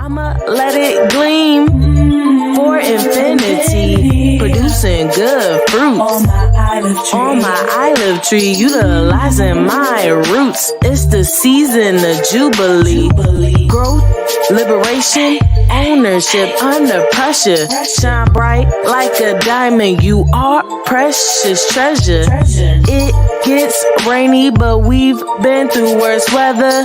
I'ma let it gleam for infinity, producing good fruits on my olive tree, utilizing my roots. It's the season of jubilee, growth, liberation, ownership under pressure. Shine bright like a diamond, you are precious treasure. It gets rainy, but we've been through worse weather.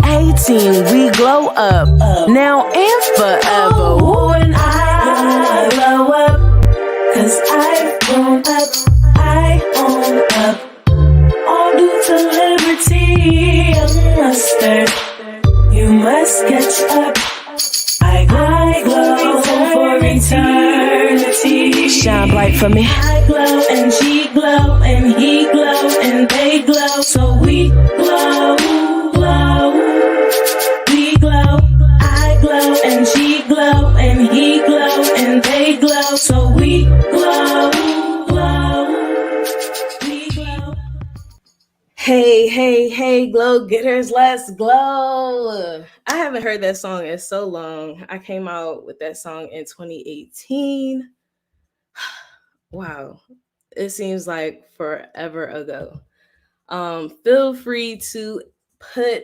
18, we glow up, now and forever. Ooh, and I glow up, 'cause I've grown up, I own up. All due to liberty, mustard, you must catch up. I glow for eternity. Shine bright for me. I glow and she glow and he glow and they glow. So we glow, glow. We glow. I glow and she glow and he glow and they glow. So we glow, glow. We glow. Hey, glow getters, let's glow. I haven't heard that song in so long. I came out with that song in 2018. Wow, it seems like forever ago. Feel free to put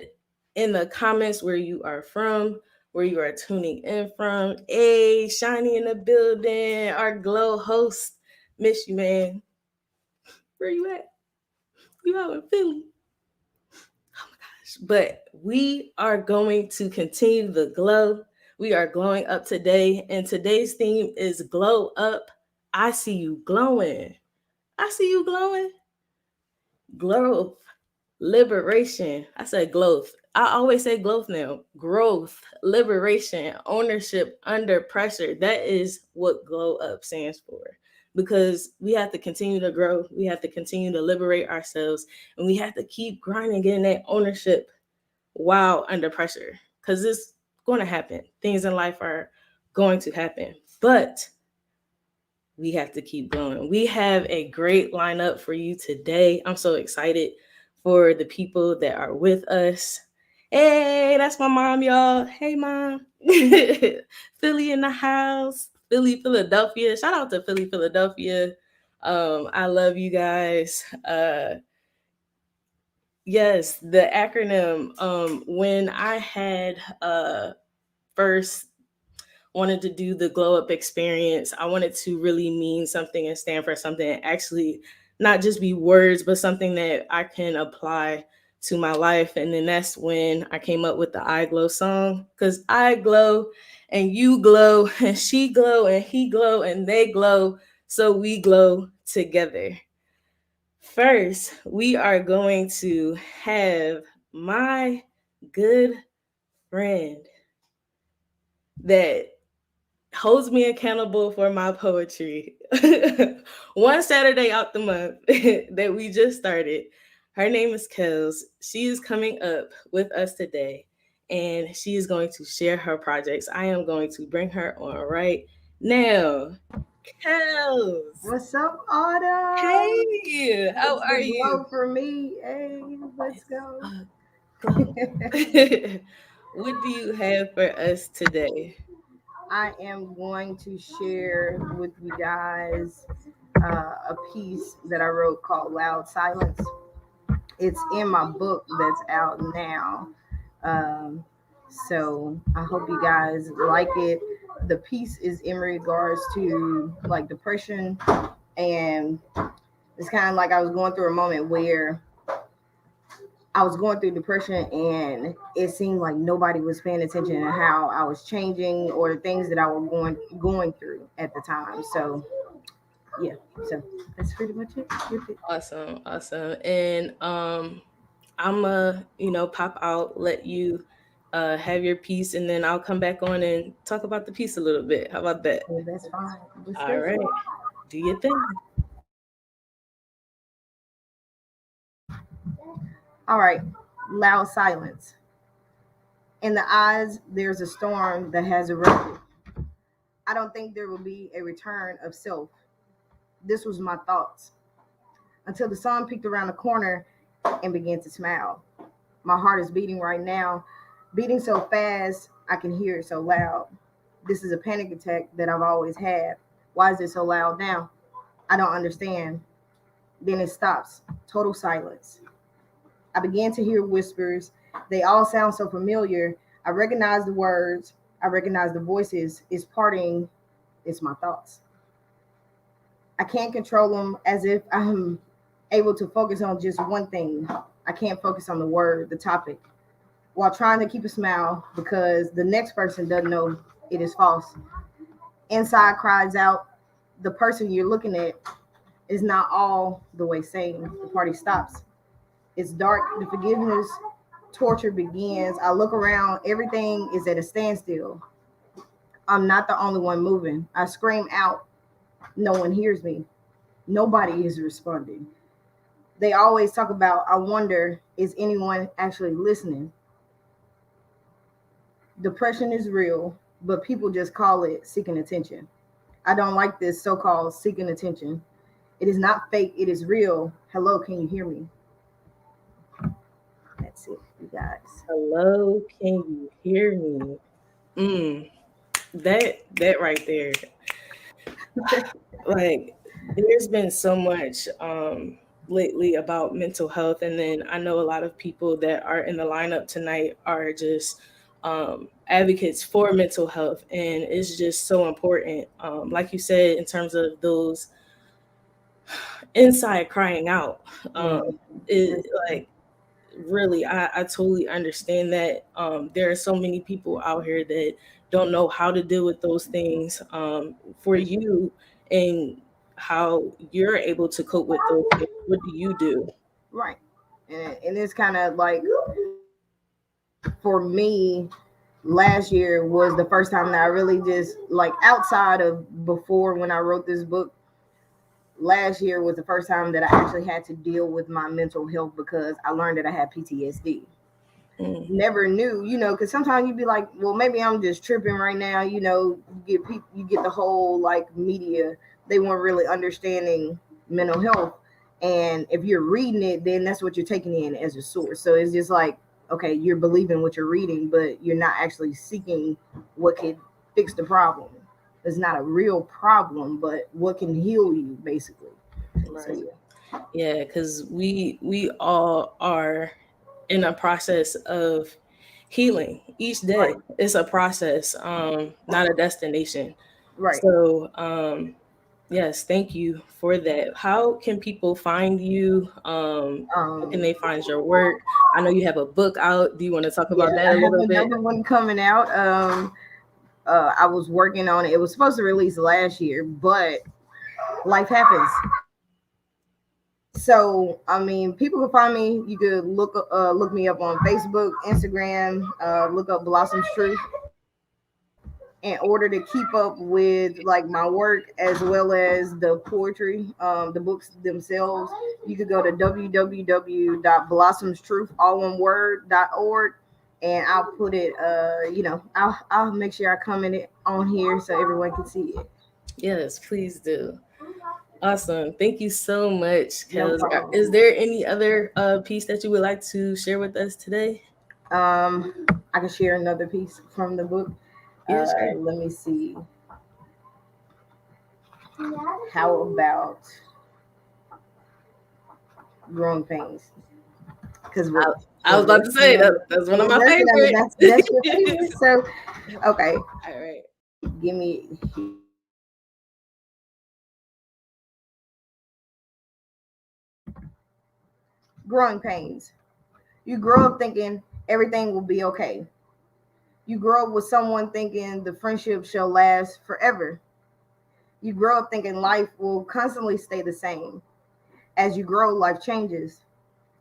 in the comments where you are from, where you are tuning in from. Hey, Shiny in the building, our glow host. Miss you, man. Where you at? You out in Philly. Oh my gosh. But we are going to continue the glow. We are glowing up today, and today's theme is glow up. I see you glowing. I see you glowing. Growth, liberation. I said growth. I always say growth now. Growth, liberation, ownership under pressure. That is what glow up stands for. Because we have to continue to grow. We have to continue to liberate ourselves. And we have to keep grinding, getting that ownership while under pressure. Because it's going to happen. Things in life are going to happen. But we have to keep going. We have a great lineup for you today. I'm so excited for the people that are with us. Hey, that's my mom, y'all. Hey, Mom. Philly in the house. Philly, Philadelphia. Shout out to Philly, Philadelphia. I love you guys. Yes, the acronym. When I had first wanted to do the glow up experience, I wanted to really mean something and stand for something and actually not just be words, but something that I can apply to my life. And then that's when I came up with the I Glow song, because I glow and you glow and she glow and he glow and they glow. So we glow together. First, we are going to have my good friend that holds me accountable for my poetry. One Saturday out the month that we just started. Her name is Kels. She is coming up with us today, and she is going to share her projects. I am going to bring her on right now. Kels. What's up, Autumn? Hey, how are you? Glow for me. Hey, let's go. What do you have for us today? I am going to share with you guys a piece that I wrote called Loud Silence. It's in my book that's out now. So I hope you guys like it. The piece is in regards to like depression, and it's kind of like I was going through a moment where I was going through depression, and it seemed like nobody was paying attention to how I was changing or the things that I was going through at the time. So yeah, so that's pretty much it. Awesome. And I'ma, pop out, let you have your piece, and then I'll come back on and talk about the piece a little bit. How about that? Yeah, that's fine. All right. Do your thing. All right. Loud silence. In the eyes, there's a storm that has erupted. I don't think there will be a return of self. This was my thoughts until the sun peeked around the corner and began to smile. My heart is beating right now, beating so fast I can hear it so loud. This is a panic attack that I've always had. Why is it so loud now? I don't understand. Then it stops. Total silence. I began to hear whispers. They all sound so familiar. I recognize the words. I recognize the voices. It's parting. It's my thoughts. I can't control them as if I'm able to focus on just one thing. I can't focus on the word, the topic, while trying to keep a smile because the next person doesn't know it is false. Inside cries out, the person you're looking at is not all the way sane. The party stops. It's dark. The forgiveness torture begins. I look around. Everything is at a standstill. I'm not the only one moving. I scream out. No one hears me. Nobody is responding. They always talk about, I wonder, is anyone actually listening? Depression is real, but people just call it seeking attention. I don't like this so called seeking attention. It is not fake, it is real. Hello, can you hear me? That's it, you guys. Hello, can you hear me? Mm, that right there. Like, there's been so much lately about mental health, and then I know a lot of people that are in the lineup tonight are just advocates for mental health, and it's just so important. Like you said, in terms of those inside crying out, um, Yeah. it like really I totally understand that. There are so many people out here that don't know how to deal with those things. For you and how you're able to cope with those things, what do you do? Right. And it's kind of like, for me, last year was the first time that I really just, like, outside of before when I wrote this book, last year was the first time that I actually had to deal with my mental health because I learned that I had PTSD. Mm, Never knew, because sometimes you'd be like, well, maybe I'm just tripping right now. You get people, you get the whole like media, they weren't really understanding mental health, and if you're reading it, then that's what you're taking in as a source. So it's just like, okay, you're believing what you're reading, but you're not actually seeking what could fix the problem. It's not a real problem, but what can heal you, basically. So right. yeah. Yeah, because we all are in a process of healing each day. Right. It's a process, not a destination. Right. So yes, thank you for that. How can people find you? How can um they find your work? I know you have a book out. Do you want to talk yeah, about that I a have little bit? another one coming out. I was working on it. It was supposed to release last year, but life happens. So I mean, people can find me. You could look me up on Facebook, Instagram. Look up Blossom's Truth. In order to keep up with like my work as well as the poetry, the books themselves, you could go to www.blossomstruth, all one word.org, and I'll put it. I'll make sure I comment it on here so everyone can see it. Yes, please do. Awesome. Thank you so much, No Kels. Is problem. there any other piece that you would like to share with us today? Um, I can share another piece from the book. Yeah, sure. Let me see. How about growing pains? Because I, I we're was about to working say on that it. that's one of We're my working on it. That's your favorite. favorites. So okay, All right. give me growing pains. You grow up thinking everything will be okay. You grow up with someone thinking the friendship shall last forever. You grow up thinking life will constantly stay the same. As you grow, life changes.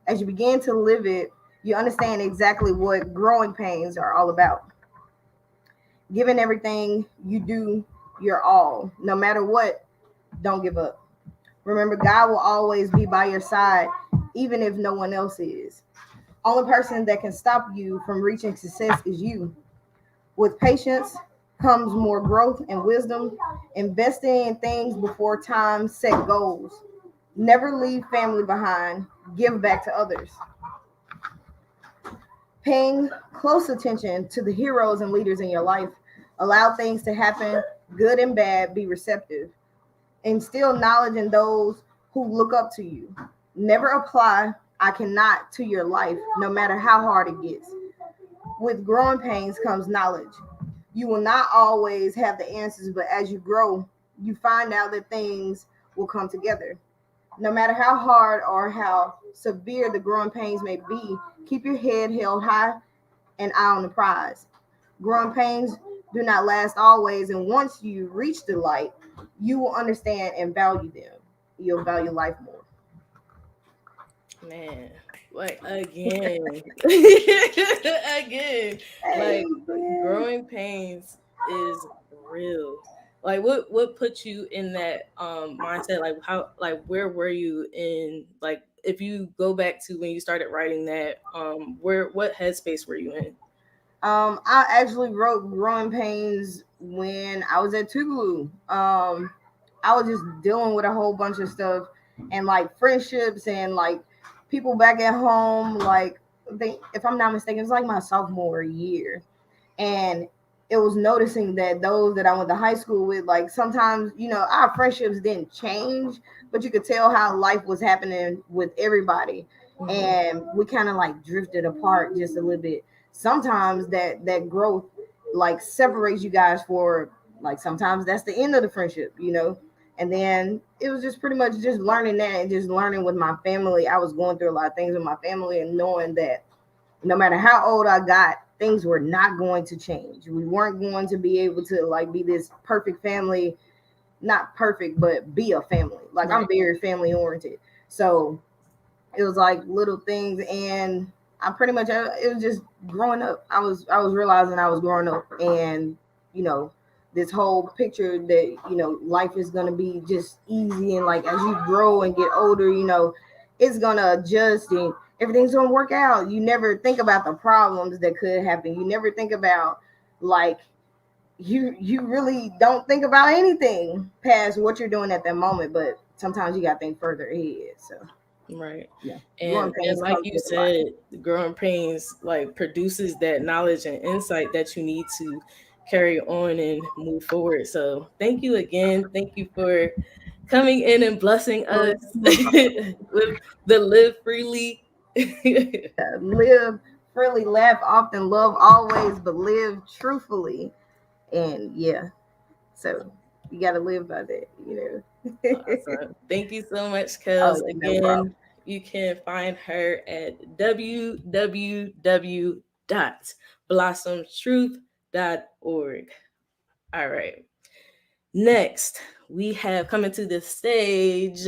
As you begin to live it, you understand exactly what growing pains are all about. Giving everything you do your all, no matter what, don't give up. Remember, God will always be by your side, even if no one else is. Only person that can stop you from reaching success is you. With patience comes more growth and wisdom. Investing in things before time, set goals. Never leave family behind. Give back to others. Paying close attention to the heroes and leaders in your life. Allow things to happen, good and bad. Be receptive. Instill knowledge in those who look up to you. Never apply I cannot to your life, no matter how hard it gets. With growing pains comes knowledge. You will not always have the answers, but as you grow, you find out that things will come together. No matter how hard or how severe the growing pains may be, keep your head held high and eye on the prize. Growing pains do not last always, and once you reach the light, you will understand and value them. You'll value life more. Man, like again, again, Hey, like man. growing pains is real. Like what put you in that mindset? Like how like where were you in like if you go back to when you started writing that where what headspace were you in? I actually wrote Growing Pains when I was at Tougaloo. I was just dealing with a whole bunch of stuff and like friendships and like people back at home. Like, if I'm not mistaken, it's like my sophomore year. And it was noticing that those that I went to high school with, like sometimes, our friendships didn't change, but you could tell how life was happening with everybody. Mhm. And we kind of like drifted apart just a little bit. Sometimes that growth like separates you guys for like sometimes that's the end of the friendship. And then it was just pretty much just learning that and just learning with my family. I was going through a lot of things with my family and knowing that no matter how old I got, things were not going to change. We weren't going to be able to like be this perfect family, not perfect, but be a family. Like I'm Right. very family oriented. So it was like little things and I pretty much it was just growing up. I was realizing I was growing up and you know this whole picture that life is going to be just easy and like as you grow and get older, it's going to adjust and everything's going to work out. You never think about the problems that could happen. You never think about like you really don't think about anything past what you're doing at that moment, but sometimes you got to think further ahead. So Right. yeah, growing And pains like comes you with a lot. said, growing pains like produces that knowledge and insight that you need to carry on and move forward. So thank you again. Thank you for coming in and blessing us with the live freely. Live freely, laugh often, love always, but live truthfully. And yeah, so you got to live by that. Awesome. Thank you so much, Oh, Kels. yeah, no problem. Again, you can find her at www.blossomtruth.org. All right. Next, we have coming to the stage,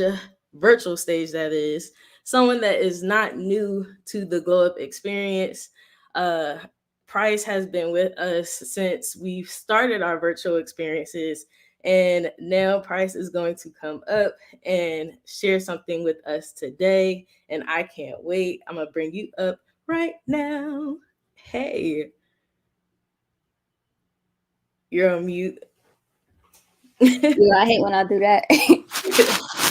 virtual stage that is, someone that is not new to the GLOwUP experience. Uh, Price has been with us since we started our virtual experiences, and now Price is going to come up and share something with us today, and I can't wait. I'm gonna bring you up right now. Hey, you're on mute. Yeah, I hate when I do that.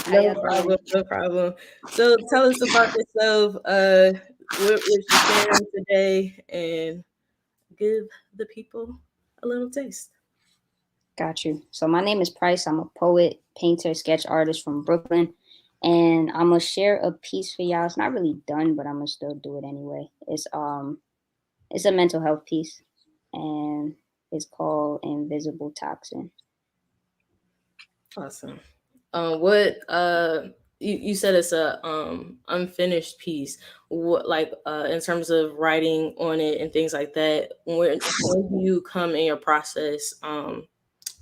How No y'all doing? problem, no problem. So tell us about yourself, what you're sharing today, and give the people a little taste. Got you. So my name is Price. I'm a poet, painter, sketch artist from Brooklyn, and I'm gonna share a piece for y'all. It's not really done, but I'm gonna still do it anyway. It's a mental health piece, and it's called Invisible Toxin. Awesome. What you said it's a unfinished piece. What like in terms of writing on it and things like that, when do you come in your process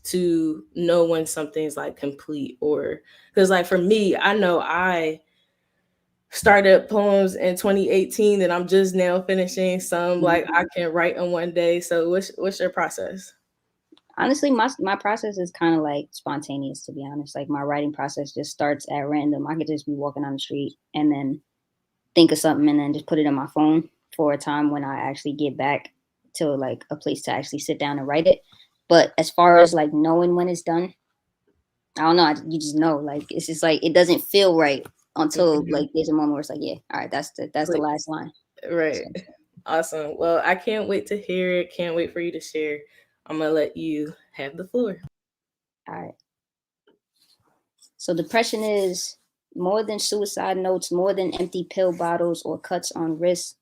to know when something's like complete, or because like for me, I know I started poems in 2018 and I'm just now finishing some like I can write in one day. So what's your process? Honestly, my process is kind of like spontaneous, to be honest. Like my writing process just starts at random. I could just be walking on the street and then think of something and then just put it on my phone for a time when I actually get back to like a place to actually sit down and write it. But as far as like knowing when it's done, I don't know. You just know, like it's just like it doesn't feel right until Mhm. like there's a moment where it's like, yeah, all right, that's the Click. last line. Right. So, Awesome. Well, I can't wait to hear it. Can't wait for you to share. I'm going to let you have the floor. All right. So depression is more than suicide notes, more than empty pill bottles or cuts on wrists.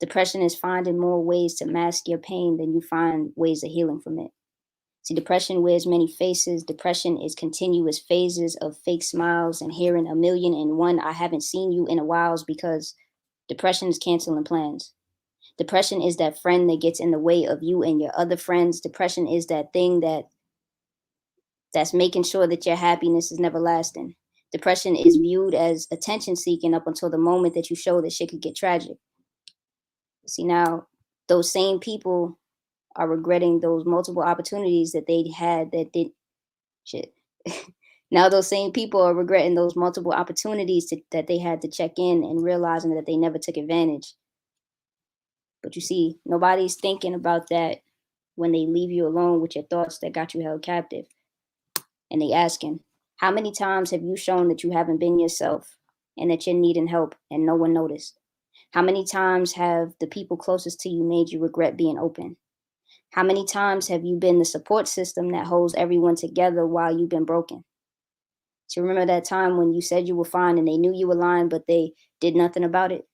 Depression is finding more ways to mask your pain than you find ways of healing from it. See, depression wears many faces. Depression is continuous phases of fake smiles and hearing 1,000,001 I haven't seen you in a while because depression is canceling plans. Depression is that friend that gets in the way of you and your other friends. Depression is that thing that's making sure that your happiness is never lasting. Depression is viewed as attention seeking up until the moment that you show that shit could get tragic. See, now those same people are regretting those multiple opportunities that they had that did shit. Now those same people are regretting those multiple opportunities that they had to check in and realizing that they never took advantage. But you see, nobody's thinking about that when they leave you alone with your thoughts that got you held captive. And they asking, how many times have you shown that you haven't been yourself and that you're needing help and no one noticed? How many times have the people closest to you made you regret being open? How many times have you been the support system that holds everyone together while you've been broken? So remember that time when you said you were fine and they knew you were lying, but they did nothing about it?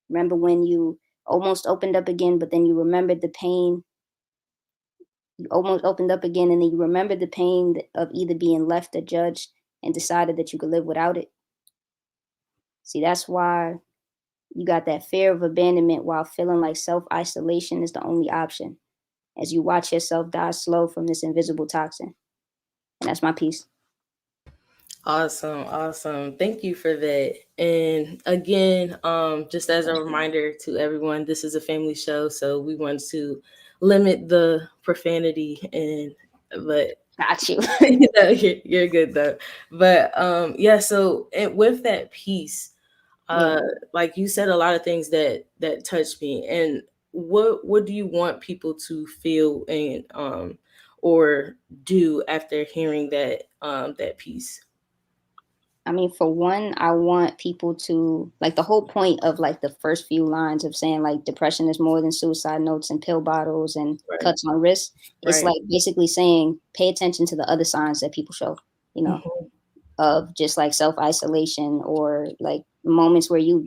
Remember when you almost opened up again, but then you remembered the pain? You almost opened up again, and then you remembered the pain of either being left or judged and decided that you could live without it. See, that's why you got that fear of abandonment while feeling like self-isolation is the only option as you watch yourself die slow from this invisible toxin. And that's my piece. Awesome. Thank you for that. And again, just as a reminder to everyone, this is a family show, so we want to limit the profanity but Got you. you're good though. But yeah, so with that piece, like you said a lot of things that touched me. And what do you want people to feel and or do after hearing that piece? I mean, for one, I want people to, like, the whole point of like the first few lines of saying like depression is more than suicide notes and pill bottles and cuts on wrists. It's like basically saying pay attention to the other signs that people show, you know, of just like self-isolation or like moments where you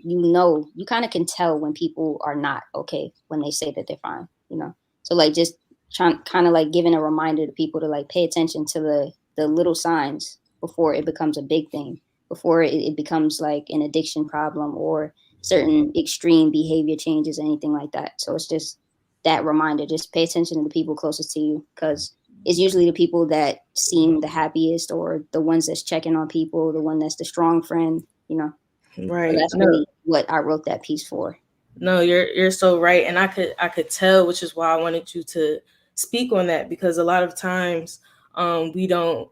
kind of can tell when people are not okay when they say that they're fine, you know. So like just trying kind of like giving a reminder to people to like pay attention to the little signs before it becomes a big thing, before it becomes like an addiction problem or certain extreme behavior changes, anything like that. So it's just that reminder, just pay attention to the people closest to you, because it's usually the people that seem the happiest or the ones that's checking on people, the one that's the strong friend, you know. Right. So that's really what I wrote that piece for. No, you're so right. And I could tell, which is why I wanted you to speak on that, because a lot of times we don't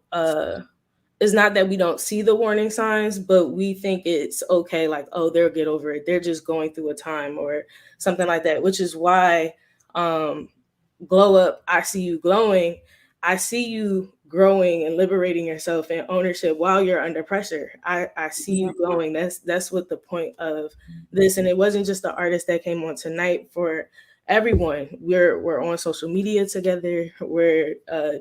it's not that we don't see the warning signs, but we think it's okay, like, oh, they'll get over it. They're just going through a time or something like that, which is why GLOwUP, I see you glowing. I see you growing and liberating yourself and ownership while you're under pressure. I see you glowing. That's what the point of this. And it wasn't just the artist that came on tonight. For everyone, we're on social media together. We're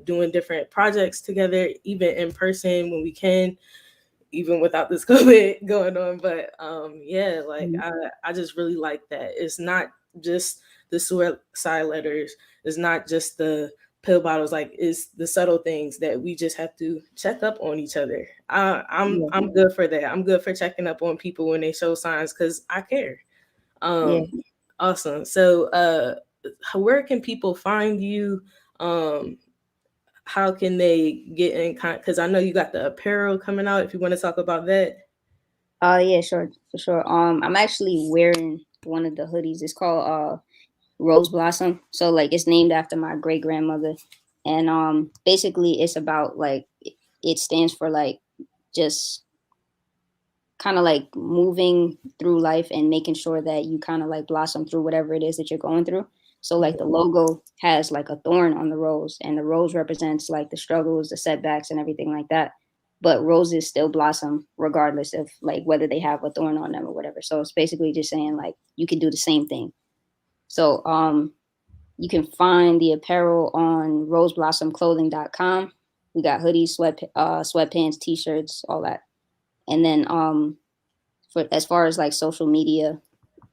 doing different projects together, even in person when we can, even without this COVID going on. But yeah, like I just really like that. It's not just the suicide letters. It's not just the pill bottles. Like, it's the subtle things that we just have to check up on each other. I'm good for that. I'm good for checking up on people when they show signs, because I care. Awesome. So where can people find you? How can they get in contact? Because I know you got the apparel coming out, if you want to talk about that. Yeah, sure, for sure. I'm actually wearing one of the hoodies. It's called Rose Blossom. So like it's named after my great grandmother. And basically it's about like it stands for like just kind of like moving through life and making sure that you kind of like blossom through whatever it is that you're going through. So like the logo has like a thorn on the rose, and the rose represents like the struggles, the setbacks and everything like that. But roses still blossom regardless of like whether they have a thorn on them or whatever. So it's basically just saying like you can do the same thing. So you can find the apparel on roseblossomclothing.com. We got hoodies, sweatpants, t-shirts, all that. And then for as far as like social media,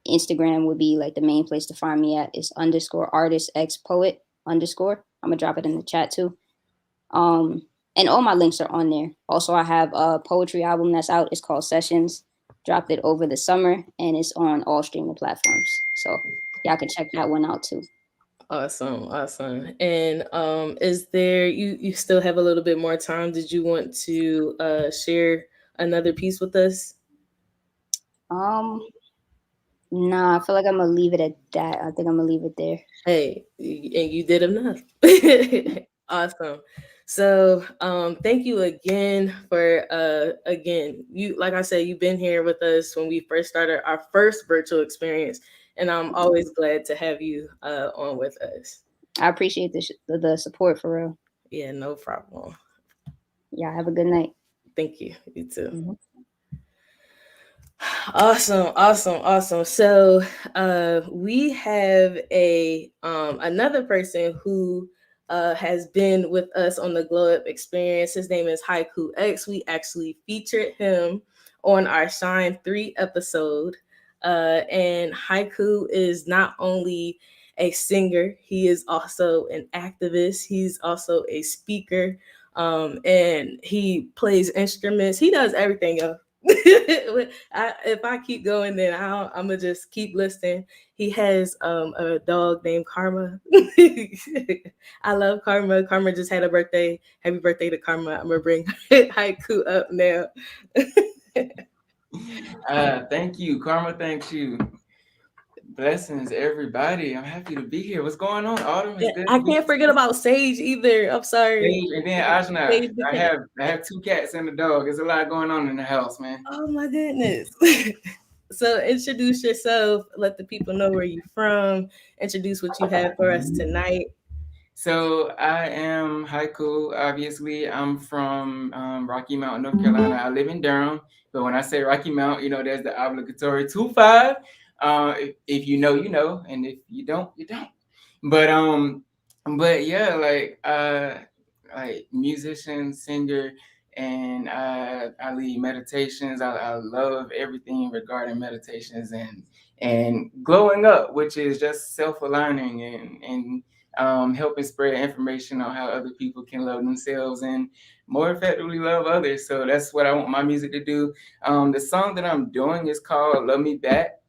Instagram would be like the main place to find me at. Is _artist_x_poet_. I'm gonna drop it in the chat too. And all my links are on there. Also, I have a poetry album that's out. It's called Sessions. Dropped it over the summer, and it's on all streaming platforms. So y'all can check that one out too. Awesome. And is there, you still have a little bit more time? Did you want to share another piece with us? Nah, I feel like I'm gonna leave it at that. I think I'm gonna leave it there. Hey, and you did enough. Awesome. So thank you again for again, you, like I said, you've been here with us when we first started our first virtual experience, and I'm always glad to have you on with us. I appreciate the support, for real. Yeah, no problem. Yeah, have a good night. Thank you. You too. Mm-hmm. Awesome. So we have a another person who has been with us on the GLOwUP experience. His name is Haiku X. We actually featured him on our Shine 3 episode. And Haiku is not only a singer, he is also an activist. He's also a speaker, and he plays instruments. He does everything, yo. If I keep going, then I'm gonna just keep listening. He has a dog named Karma. I love Karma. Karma just had a birthday. Happy birthday to Karma. I'm gonna bring Haiku up now. Thank you, Karma. Thanks you. Blessings, everybody. I'm happy to be here. What's going on, Autumn? It's good. I can't forget about Sage either. I'm sorry. Sage, and then Ajna. I have 2 cats and a dog. There's a lot going on in the house, man. Oh my goodness. So introduce yourself. Let the people know where you're from. Introduce what you have for us tonight. So I am Haiku. Obviously, I'm from Rocky Mount, North Carolina. I live in Durham, but when I say Rocky Mount, there's the obligatory 2-5. If you know, you know, and if you don't, you don't. But yeah, like musician, singer, and I lead meditations. I love everything regarding meditations and glowing up, which is just self-aligning and helping spread information on how other people can love themselves and more effectively love others. So that's what I want my music to do. The song that I'm doing is called Love Me Back.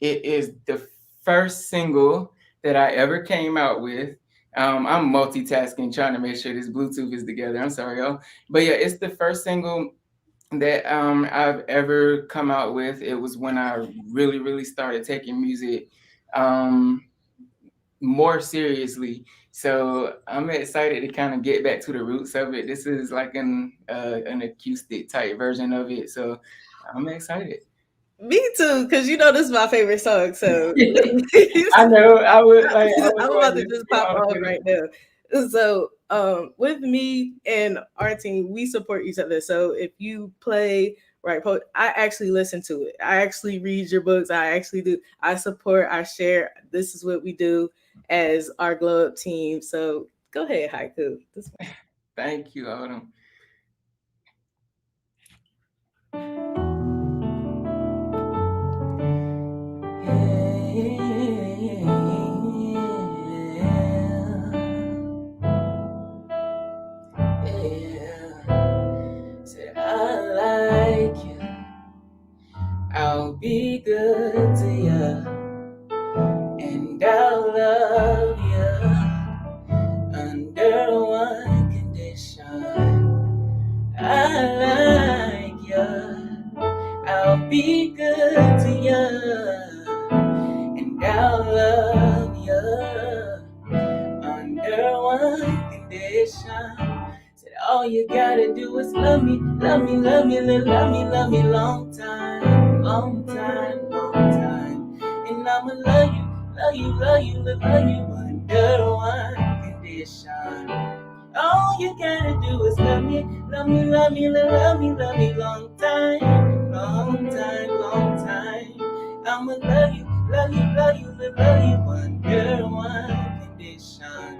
It is the first single that I ever came out with. I'm multitasking, trying to make sure this Bluetooth is together. I'm sorry, y'all. But yeah, it's the first single that I've ever come out with. It was when I really started taking music more seriously. So I'm excited to kind of get back to the roots of it. This is like an acoustic type version of it. So I'm excited. Me too, because this is my favorite song. So I know I would like. I'm about to just pop off right now. So with me and our team, we support each other. So if you play right poet, I actually listen to it. I actually read your books. I actually do. I support. I share. This is what we do as our GLOwUP team. So go ahead, Haiku. Thank you, Autumn. Said I like you. I'll be good to you, and I'll love you under one condition. I like you. I'll be good to you, and I'll love you under one condition. Said all you gotta do is love me, love me, love me, love me, love me long time, long time, long time. And I'ma love you, love you, love you, love you under one condition. All you gotta do is love me, love me, love me, love me, love me long time, long time, long time. I'ma love you, love you, love you, love you under one condition.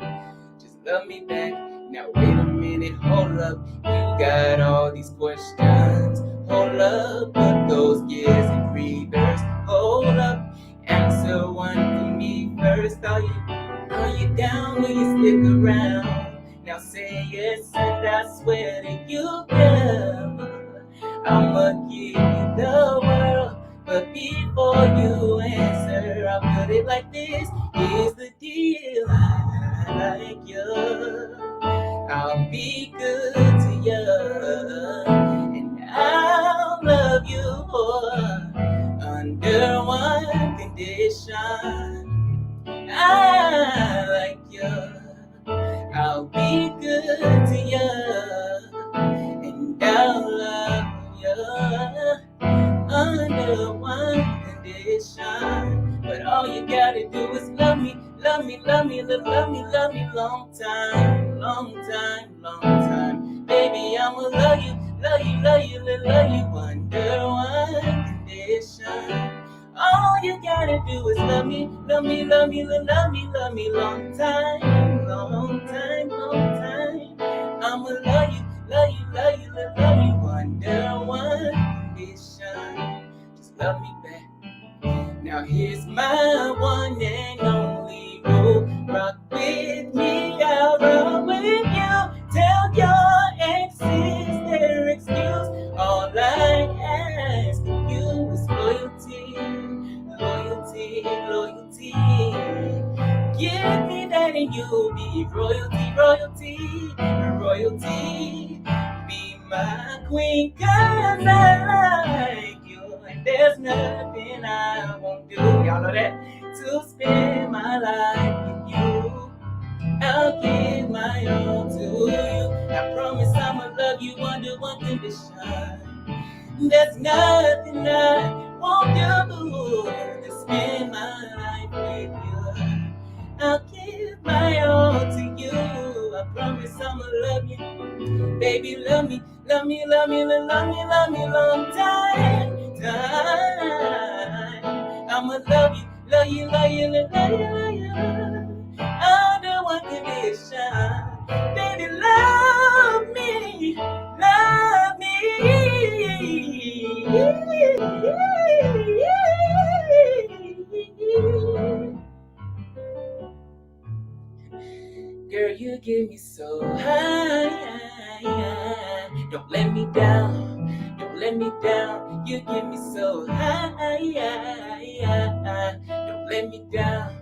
Just love me back. Now wait a minute, hold up. You got all these questions. Hold up, but those years in reverse. Hold up, answer one for me first. Are you down? Will you stick around? Now say yes, and I swear to you, girl, I'ma give you the world. But before you answer, I'll put it like this. Here's the deal. I like you. I'll be good to you. And I'll love you under one condition. I like you. I'll be good to you. And I'll love you under one condition. But all you gotta do is love me, love me, love me, love me, love me long time, long time, long time. Baby, I'ma love you, love you, love you, love you under one condition. All you gotta do is love me, love me, love me, love me, love me long time, long time, long time. I'ma love you, love you, love you, love you under one condition. Just love me back. Now here's my one and only rule. Rock with me, I'll rock with you. Tell your exes their excuse. All I ask of you is loyalty, loyalty, loyalty. Give me that and you'll be royalty, royalty, royalty. Be my queen, 'cause I like you. And there's nothing I won't do. Y'all know that? To spend my life with you. I'll give my all to you. I promise I'ma love you under one condition. There's nothing I won't do to spend my life with you. I'll give my all to you. I promise I'ma love you. Baby, love me, love me, love me, love me, love me long time, time. I'ma love you, love you, love you, love you, love you. Under one condition. Baby, love me, love me. Girl, you get me so high. Don't let me down. Don't let me down. You get me so high. Don't let me down.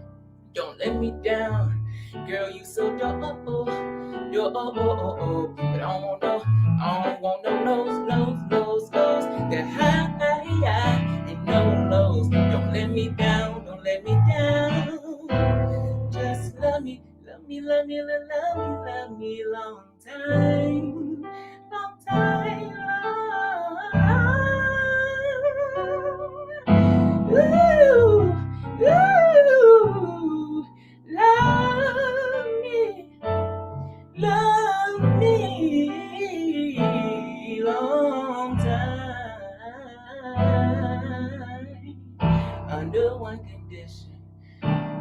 Don't let me down. Girl, you so dope. But I don't want no lows. The high and no lows. Don't let me down. Don't let me down. Just love me. Love me, love me, love me, love me long time, long time, long. Woo, woo, love me, long time, under one condition.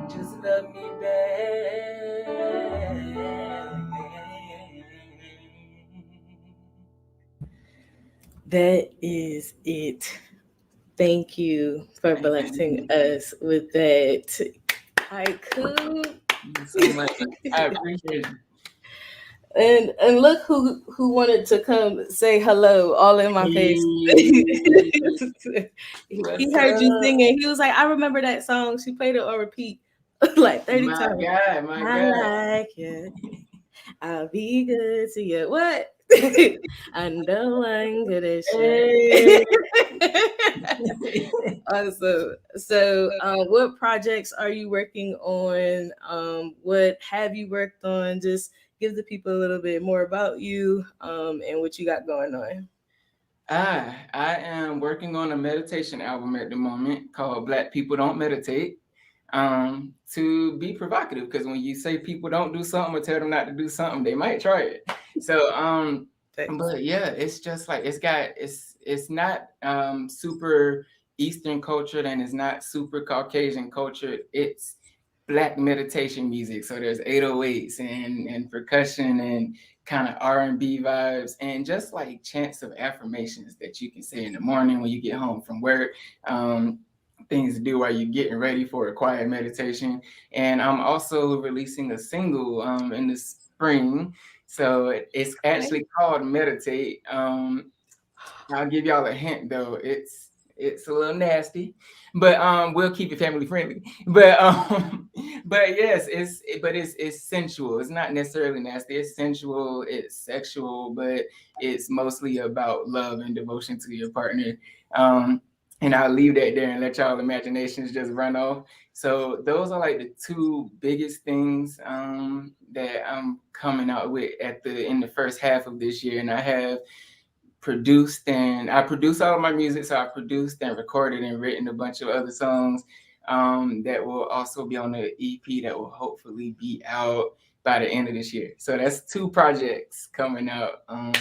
Just love me back. That is it. Thank you for blessing us with that haiku. Thank you so much. I appreciate it. And look who wanted to come say hello all in my face. He heard you singing. He was like, I remember that song. She played it on repeat like 30 times. My I God. like it. I'll be good to you. What? Under one condition. Hey. Awesome. So, what projects are you working on? What have you worked on? Just give the people a little bit more about you and what you got going on. I am working on a meditation album at the moment called Black People Don't Meditate. To be provocative, because when you say people don't do something or tell them not to do something, they might try it. So but yeah, it's just like it's not super Eastern culture and it's not super Caucasian culture. It's Black meditation music. So there's 808s and percussion and kind of R&B vibes and just like chants of affirmations that you can say in the morning when you get home from work. Things to do while you're getting ready for a quiet meditation. And I'm also releasing a single in the spring. So it's actually called Meditate. I'll give y'all a hint though. It's a little nasty, but we'll keep it family friendly. But but yes, it's sensual. It's not necessarily nasty. It's sensual. It's sexual, but it's mostly about love and devotion to your partner. And I'll leave that there and let y'all imaginations just run off. So those are like the two biggest things that I'm coming out with in the first half of this year, and I produce all of my music. So I produced and recorded and written a bunch of other songs that will also be on the EP that will hopefully be out by the end of this year. So that's 2 projects coming out. I'm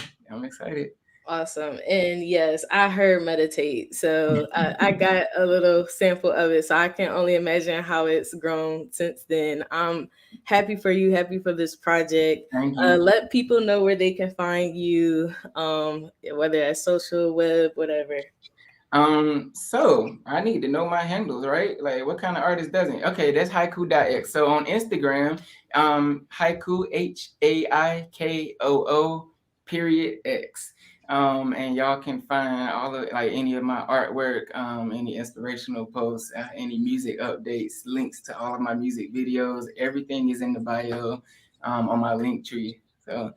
excited. Awesome. And yes, I heard Meditate. So I got a little sample of it. So I can only imagine how it's grown since then. I'm happy for you, happy for this project. Thank you. Let people know where they can find you, whether it's social, web, whatever. So I need to know my handles, right? Like what kind of artist doesn't? Okay, that's Haiku.X. So on Instagram, Haiku HAIKOO .X. And y'all can find all of like any of my artwork, any inspirational posts, any music updates, links to all of my music videos. Everything is in the bio on my link tree. So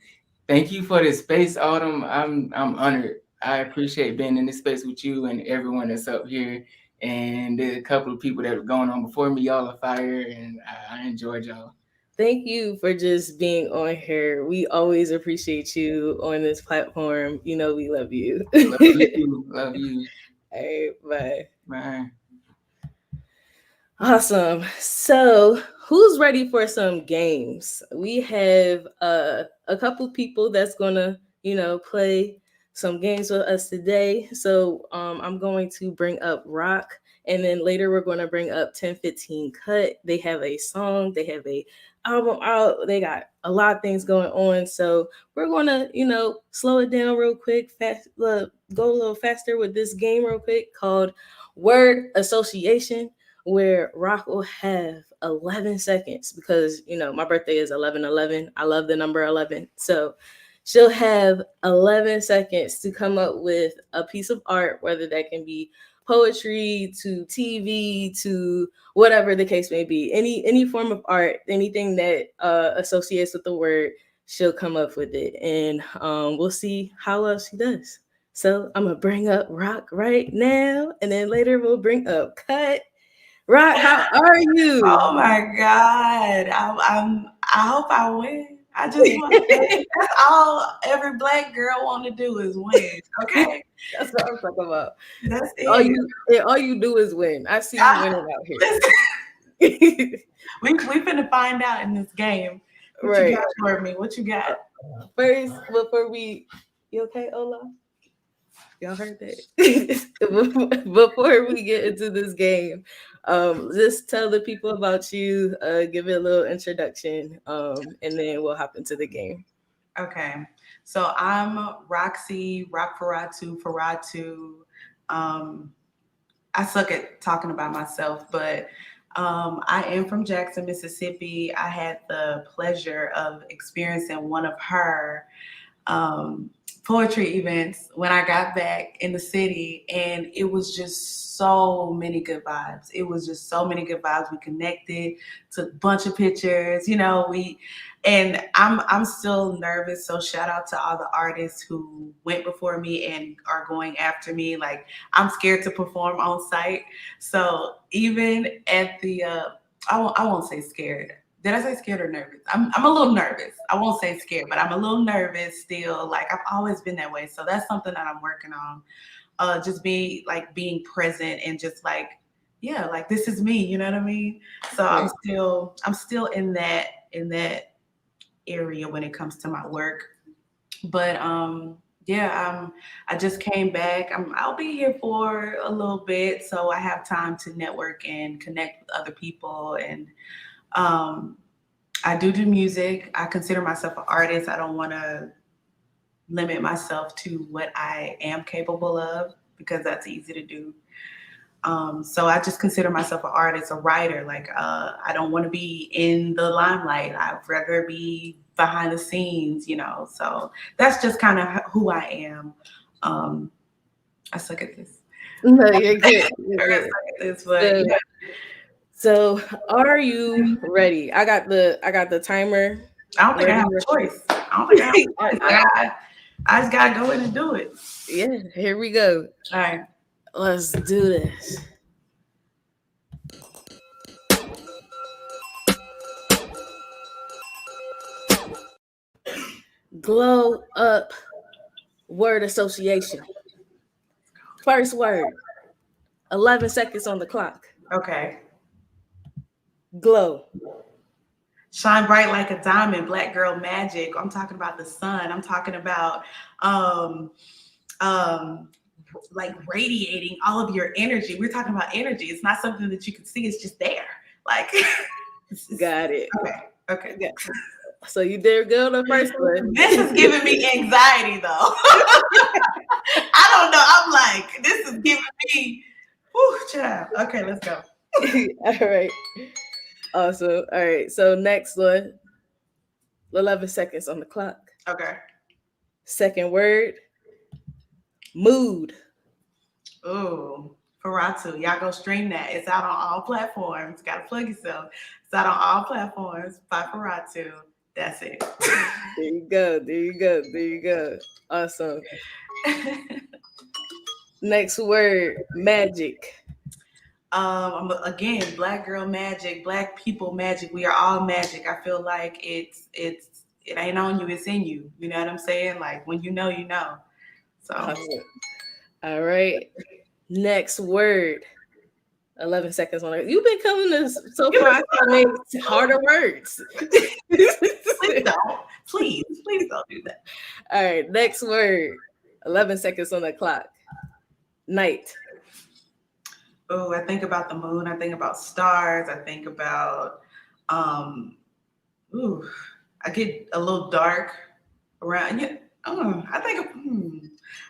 thank you for this space, Autumn. I'm honored. I appreciate being in this space with you and everyone that's up here, and the couple of people that are going on before me. Y'all are fire, and I enjoyed y'all. Thank you for just being on here. We always appreciate you on this platform. You know, we love you. Love you. Love you. All right, bye. Bye. Awesome. So, who's ready for some games? We have a couple people that's gonna, play some games with us today. So, I'm going to bring up Rock, and then later we're going to bring up 1015 Cut. They have a song, they have a album out, they got a lot of things going on. So, we're going to, slow it down real quick, go a little faster with this game real quick called Word Association, where Rock will have 11 seconds because, my birthday is 11/11. I love the number 11. So she'll have 11 seconds to come up with a piece of art, whether that can be poetry to TV to whatever the case may be. Any form of art, anything that associates with the word, she'll come up with it. And we'll see how well she does. So I'm going to bring up Rock right now. And then later we'll bring up Cut. Rock, how are you? Oh my God. I hope I win. I just want to, that's all every Black girl want to do is win. Okay. That's what I'm talking about. That's it. All you do is win. I see you winning out here. we finna find out in this game. What right. you got for me? What you got? First, you okay, Ola? Y'all heard that? Before we get into this game, just tell the people about you, give it a little introduction, and then we'll hop into the game. Okay. So I'm Roxy, Rock Faratu. I suck at talking about myself, but I am from Jackson, Mississippi. I had the pleasure of experiencing one of her poetry events when I got back in the city, and it was just so many good vibes. It was just so many good vibes. We connected, took a bunch of pictures, and I'm still nervous. So shout out to all the artists who went before me and are going after me. Like, I'm scared to perform on site. So even at the I won't say scared. Did I say scared or nervous? I'm a little nervous. I won't say scared, but I'm a little nervous still. Like, I've always been that way. So that's something that I'm working on. Just being present and just like, yeah, like this is me, you know what I mean? So I'm still in that area when it comes to my work. But Yeah, I just came back. I'll be here for a little bit, so I have time to network and connect with other people. And um, I do music. I consider myself an artist. I don't want to limit myself to what I am capable of because that's easy to do. So I just consider myself an artist, a writer. Like I don't want to be in the limelight. I'd rather be behind the scenes, you know. So that's just kind of who I am. I suck at this. No, you're good. I You're suck good. at this, but So, yeah. so are you ready? I got the timer. I don't think I Ready? have a choice. I don't think I have a choice. I- I just gotta go in and do it. yeah, here we go. All right. Let's do this. Glow up word association. First word. 11 seconds on the clock. Okay. Glow. Shine bright like a diamond, black girl magic. I'm talking about the sun. I'm talking about um like radiating all of your energy. We're talking about energy. It's not something that you can see, it's just there. Like Got it. Okay. Yeah. So you did good on the first one. This is giving me anxiety though. I don't know. I'm like, this is giving me whew, child. Okay, let's go. All right. Awesome. All right. So next one. 11 seconds on the clock. Okay. Second word. Mood. Ooh, Faratu. Y'all go stream that. It's out on all platforms. Gotta plug yourself. It's out on all platforms by Faratu. That's it. There you go. There you go. There you go. Awesome. Next word. Magic. Again, black girl magic, black people magic. We are all magic. I feel like it ain't on you, it's in you. You know what I'm saying? Like when you know, you know. So Awesome. All right. Next word. 11 seconds on it. You've been coming to so far. I can make harder words. please don't. Please don't do that. All right. Next word. 11 seconds on the clock. Night. Oh, I think about the moon. I think about stars. I think about, I get a little dark around. Yeah, I think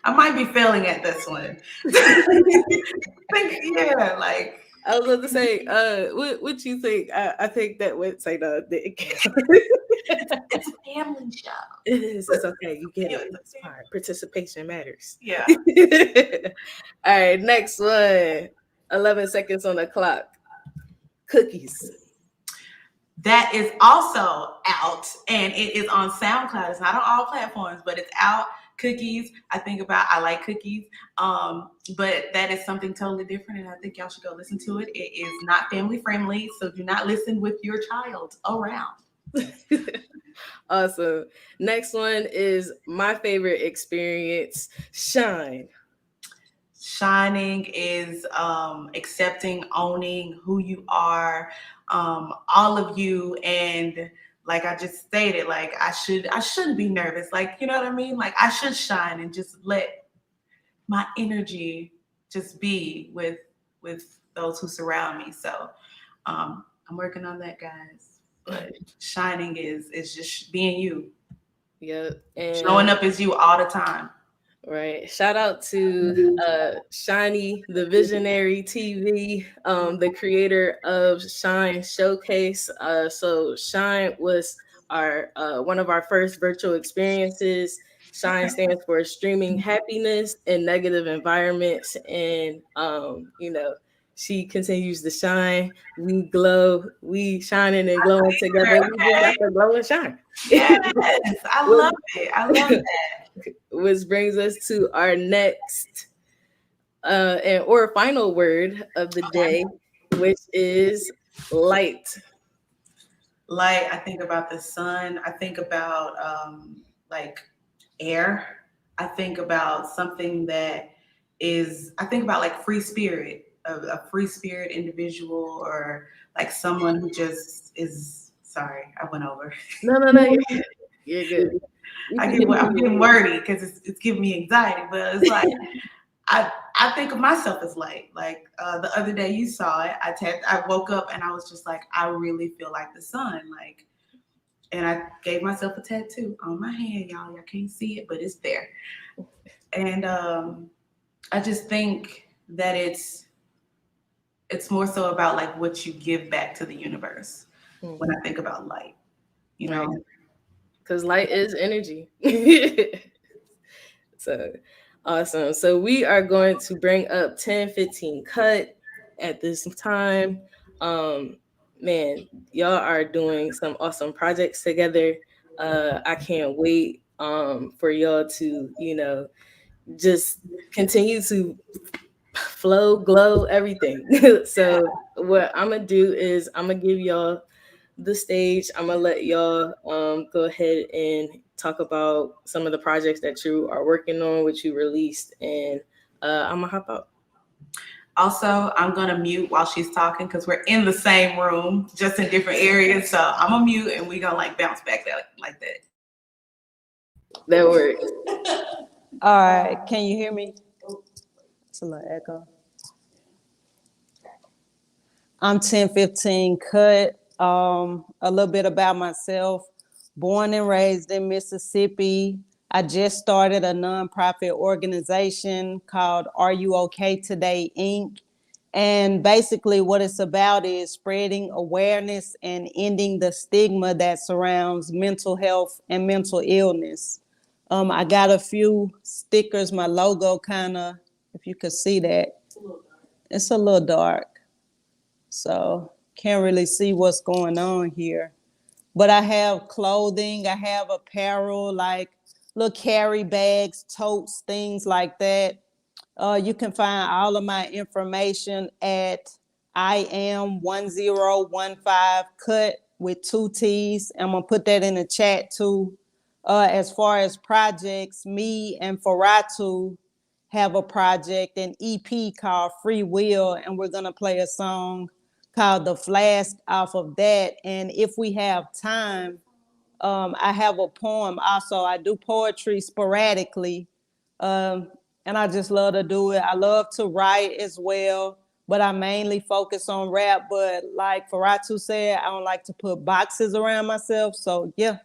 I might be failing at this one. Yeah, like I was going to say, what you think? I think that would say no. it's a family show. It is. It's okay. You get it. It's fine. Participation matters. Yeah. All right. Next one. 11 seconds on the clock. Cookies. That is also out and it is on SoundCloud. It's not on all platforms, but it's out. Cookies. I like cookies. But that is something totally different. And I think y'all should go listen to it. It is not family friendly. So do not listen with your child around. Awesome. Next one is my favorite experience. Shine. Shining is accepting, owning who you are, all of you, and like I just stated, like I shouldn't be nervous. Like, you know what I mean? Like I should shine and just let my energy just be with those who surround me. So I'm working on that, guys. But shining is just being you. Yep. And Showing up as you all the time. Right. Shout out to Shiny, the Visionary TV, the creator of Shine Showcase. So Shine was our one of our first virtual experiences. Shine stands for Streaming Happiness in Negative Environments. And she continues to shine. We glow, we shining and glowing together. We just got to glow and shine. Yes, I love it. I love that. Which brings us to our next or final word of the day, which is light. Light, I think about the sun. I think about like air. I think about something that I think about like free spirit, a free spirit individual, or like someone who just is, sorry, I went over. No, you're good. I'm getting wordy because it's giving me anxiety. But it's like I think of myself as light. Like the other day you saw it. I woke up and I was just like, I really feel like the sun. Like, and I gave myself a tattoo on my hand, y'all. Y'all can't see it, but it's there. And I just think that it's more so about like what you give back to the universe when I think about light, you know, because light is energy. So awesome. So we are going to bring up 1015 Cut at this time. Man, y'all are doing some awesome projects together. I can't wait for y'all to, you know, just continue to flow, glow, everything. So what I'm gonna do is I'm gonna give y'all the stage. I'm gonna let y'all go ahead and talk about some of the projects that you are working on, which you released, and I'm gonna hop out. Also, I'm gonna mute while she's talking because we're in the same room, just in different areas. So I'm gonna mute and we gonna like bounce back like that. That works. All right, can you hear me? It's a little echo. I'm 1015 Cut. A little bit about myself. Born and raised in Mississippi. I just started a nonprofit organization called Are You Okay Today, Inc. And basically what it's about is spreading awareness and ending the stigma that surrounds mental health and mental illness. I got a few stickers, my logo kind of, if you could see that. It's a little dark. So can't really see what's going on here. But I have clothing, I have apparel, like little carry bags, totes, things like that. You can find all of my information at IAM1015 Cut with 2 T's. I'm gonna put that in the chat too. As far as projects, me and Faratu have a project, an EP called Free Will, and we're gonna play a song called The Flask off of that. And if we have time, I have a poem also. I do poetry sporadically, and I just love to do it. I love to write as well, but I mainly focus on rap. But like Faratu said, I don't like to put boxes around myself. So yeah.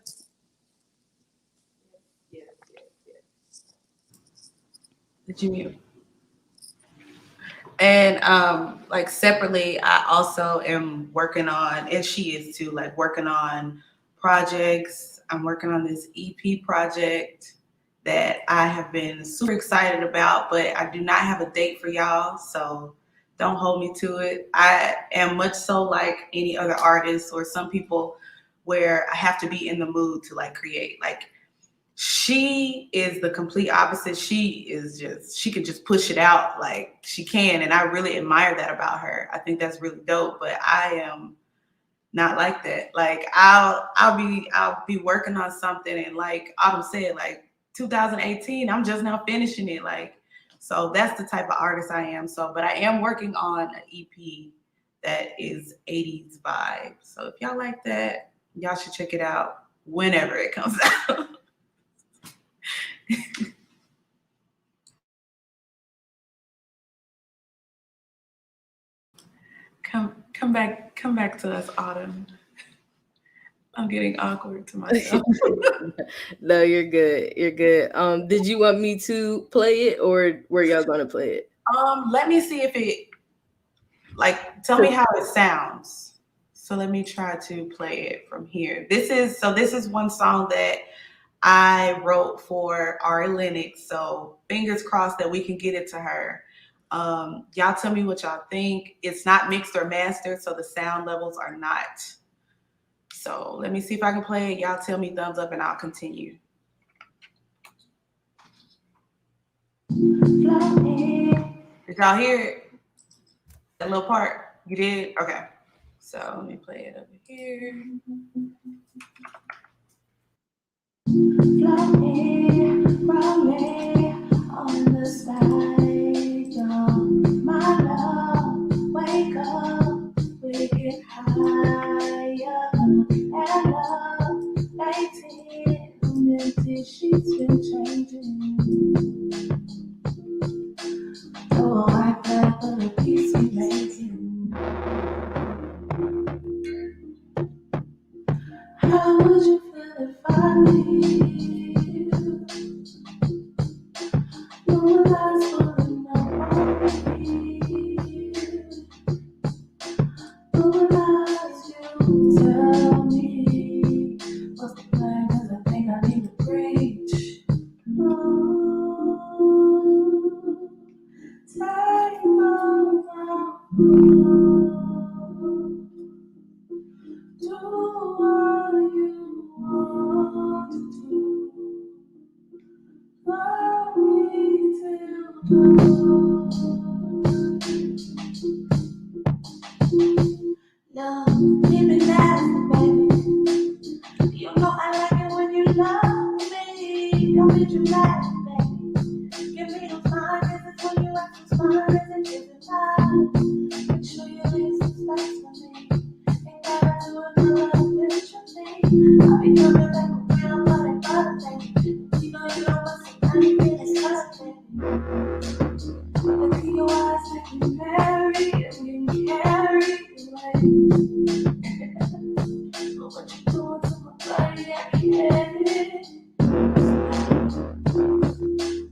Did you mute? And like separately, I also am working on, and she is too, like working on projects. I'm working on this EP project that I have been super excited about, but I do not have a date for y'all, so don't hold me to it. I am much so like any other artist or some people where I have to be in the mood to like create. Like she is the complete opposite. She can just push it out like she can. And I really admire that about her. I think that's really dope, but I am not like that. Like I'll be working on something and like Autumn said, like 2018, I'm just now finishing it. Like, so that's the type of artist I am. So, but I am working on an EP that is 80s vibe. So if y'all like that, y'all should check it out whenever it comes out. Come back to us, Autumn. I'm getting awkward to myself. No, you're good. You're good. Did you want me to play it, or were y'all gonna play it? Let me see if it, like, tell me how it sounds. So let me try to play it from here. This is one song that I wrote for Ari Lennox. So fingers crossed that we can get it to her. Y'all tell me what y'all think. It's not mixed or mastered, so the sound levels are not. So let me see if I can play it. Y'all tell me thumbs up and I'll continue. Did y'all hear it? That little part? You did? Okay. So let me play it over here. On the stage, my love, wake up, we get higher, and love, 19 empty sheets been changing. Oh, I glad for the peace we making. How would you feel if I leave? No one lies falling out on me. No one lies, you tell me. What's the plan? 'Cause I think I need to preach. Oh, take over. Do what you want to do. Love me till dawn. Love, give me that, baby. You know I like it when you love me. Don't be too bad, baby. Give me the fine kisses when you act so smart and kisses high. Make sure you leave some space for me. Ain't gotta do another adventure thing. I'll be coming back around, but I gotta take it. You know you don't want somebody feeling perfect. Look in your eyes, make me marry and get carried away. But what you doing to my body, I can't.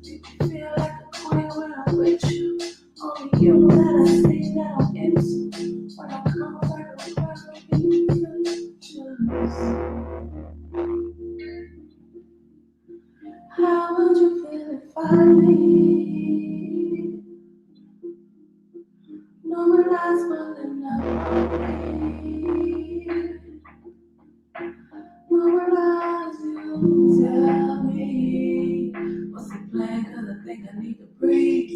Make me feel like a queen when I'm with you. Only you that I see that I'm into. When I come back around, I need you just. How would you feel if I leave? No one lies falling out on me. No one lies, you tell me. What's the plan? 'Cause I think I need to breathe.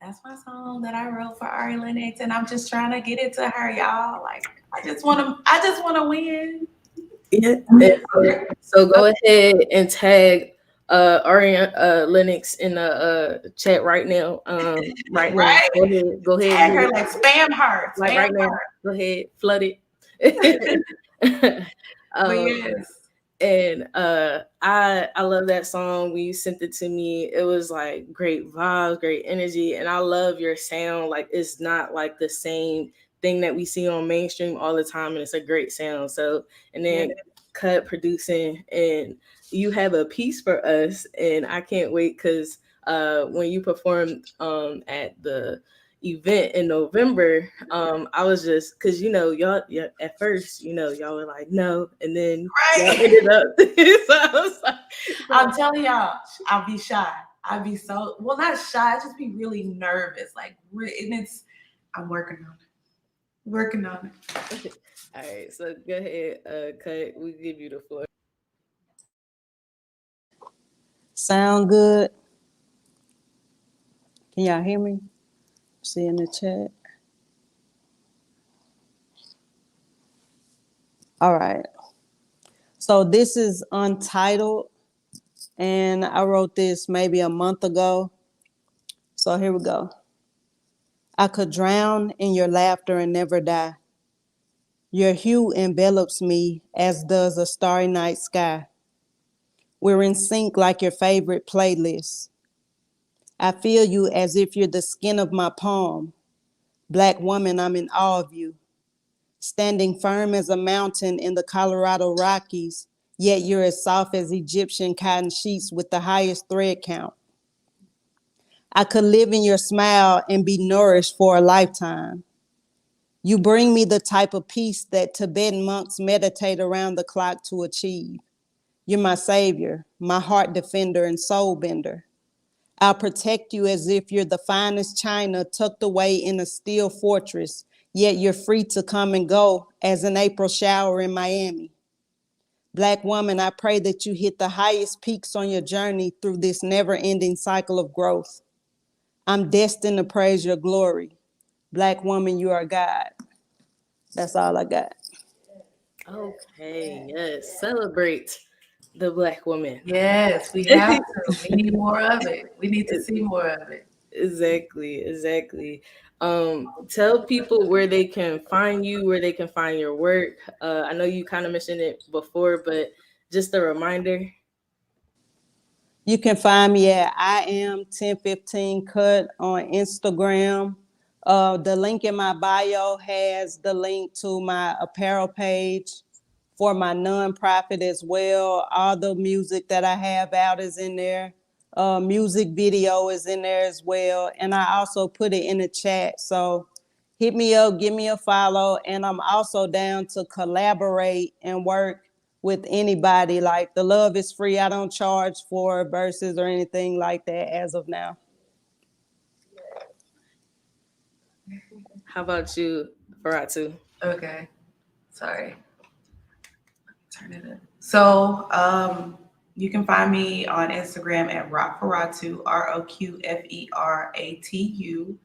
That's my song that I wrote for Ari Lennox, and I'm just trying to get it to her, y'all. Like, I just want to win. Yeah. So go ahead and tag Ari Lennox in the chat right now. Right now. Right. Go ahead. Tag her, like spam her. Like right now. Go ahead, flood it. But yes. And I love that song. When you sent it to me, it was like great vibes, great energy, and I love your sound. Like, it's not like the same thing that we see on mainstream all the time, and it's a great sound. So, and then Cut producing, and you have a piece for us, and I can't wait because when you performed at the event in November, I was just, because y'all at first, y'all were like no, and then y'all ended up so I was like, I'm telling y'all, I'll be shy. I'd be so, well, not shy, I just be really nervous, like, and I'm working on it. All right, so go ahead, Cut, we give you the floor. Sound good? Can y'all hear me? See in the chat. All right. So this is Untitled, and I wrote this maybe a month ago. So here we go. I could drown in your laughter and never die. Your hue envelops me as does a starry night sky. We're in sync like your favorite playlist. I feel you as if you're the skin of my palm. Black woman, I'm in awe of you. Standing firm as a mountain in the Colorado Rockies, yet you're as soft as Egyptian cotton sheets with the highest thread count. I could live in your smile and be nourished for a lifetime. You bring me the type of peace that Tibetan monks meditate around the clock to achieve. You're my savior, my heart defender and soul bender. I'll protect you as if you're the finest china tucked away in a steel fortress, yet you're free to come and go as an April shower in Miami. Black woman, I pray that you hit the highest peaks on your journey through this never-ending cycle of growth. I'm destined to praise your glory. Black woman, you are God. That's all I got. Okay, yes. Celebrate the Black woman. Yes, we have to. We need more of it. We need to see more of it. Exactly. Tell people where they can find you, where they can find your work. I know you kind of mentioned it before, but just a reminder. You can find me at I am 1015 cut on Instagram. The link in my bio has the link to my apparel page for my nonprofit as well. All the music that I have out is in there. Music video is in there as well. And I also put it in the chat. So hit me up, give me a follow. And I'm also down to collaborate and work with anybody. Like, the love is free. I don't charge for verses or anything like that as of now. How about you, Faratu? Okay. Sorry. Turn it up. So you can find me on Instagram at Rockferatu, ROQFERATU.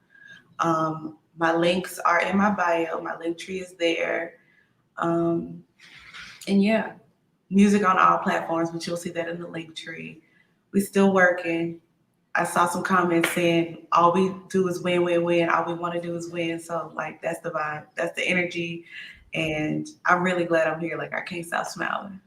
My links are in my bio. My link tree is there. And yeah, music on all platforms, but you'll see that in the link tree. We're still working. I saw some comments saying all we do is win, win, win. All we want to do is win. So like, that's the vibe. That's the energy. And I'm really glad I'm here. Like, I can't stop smiling.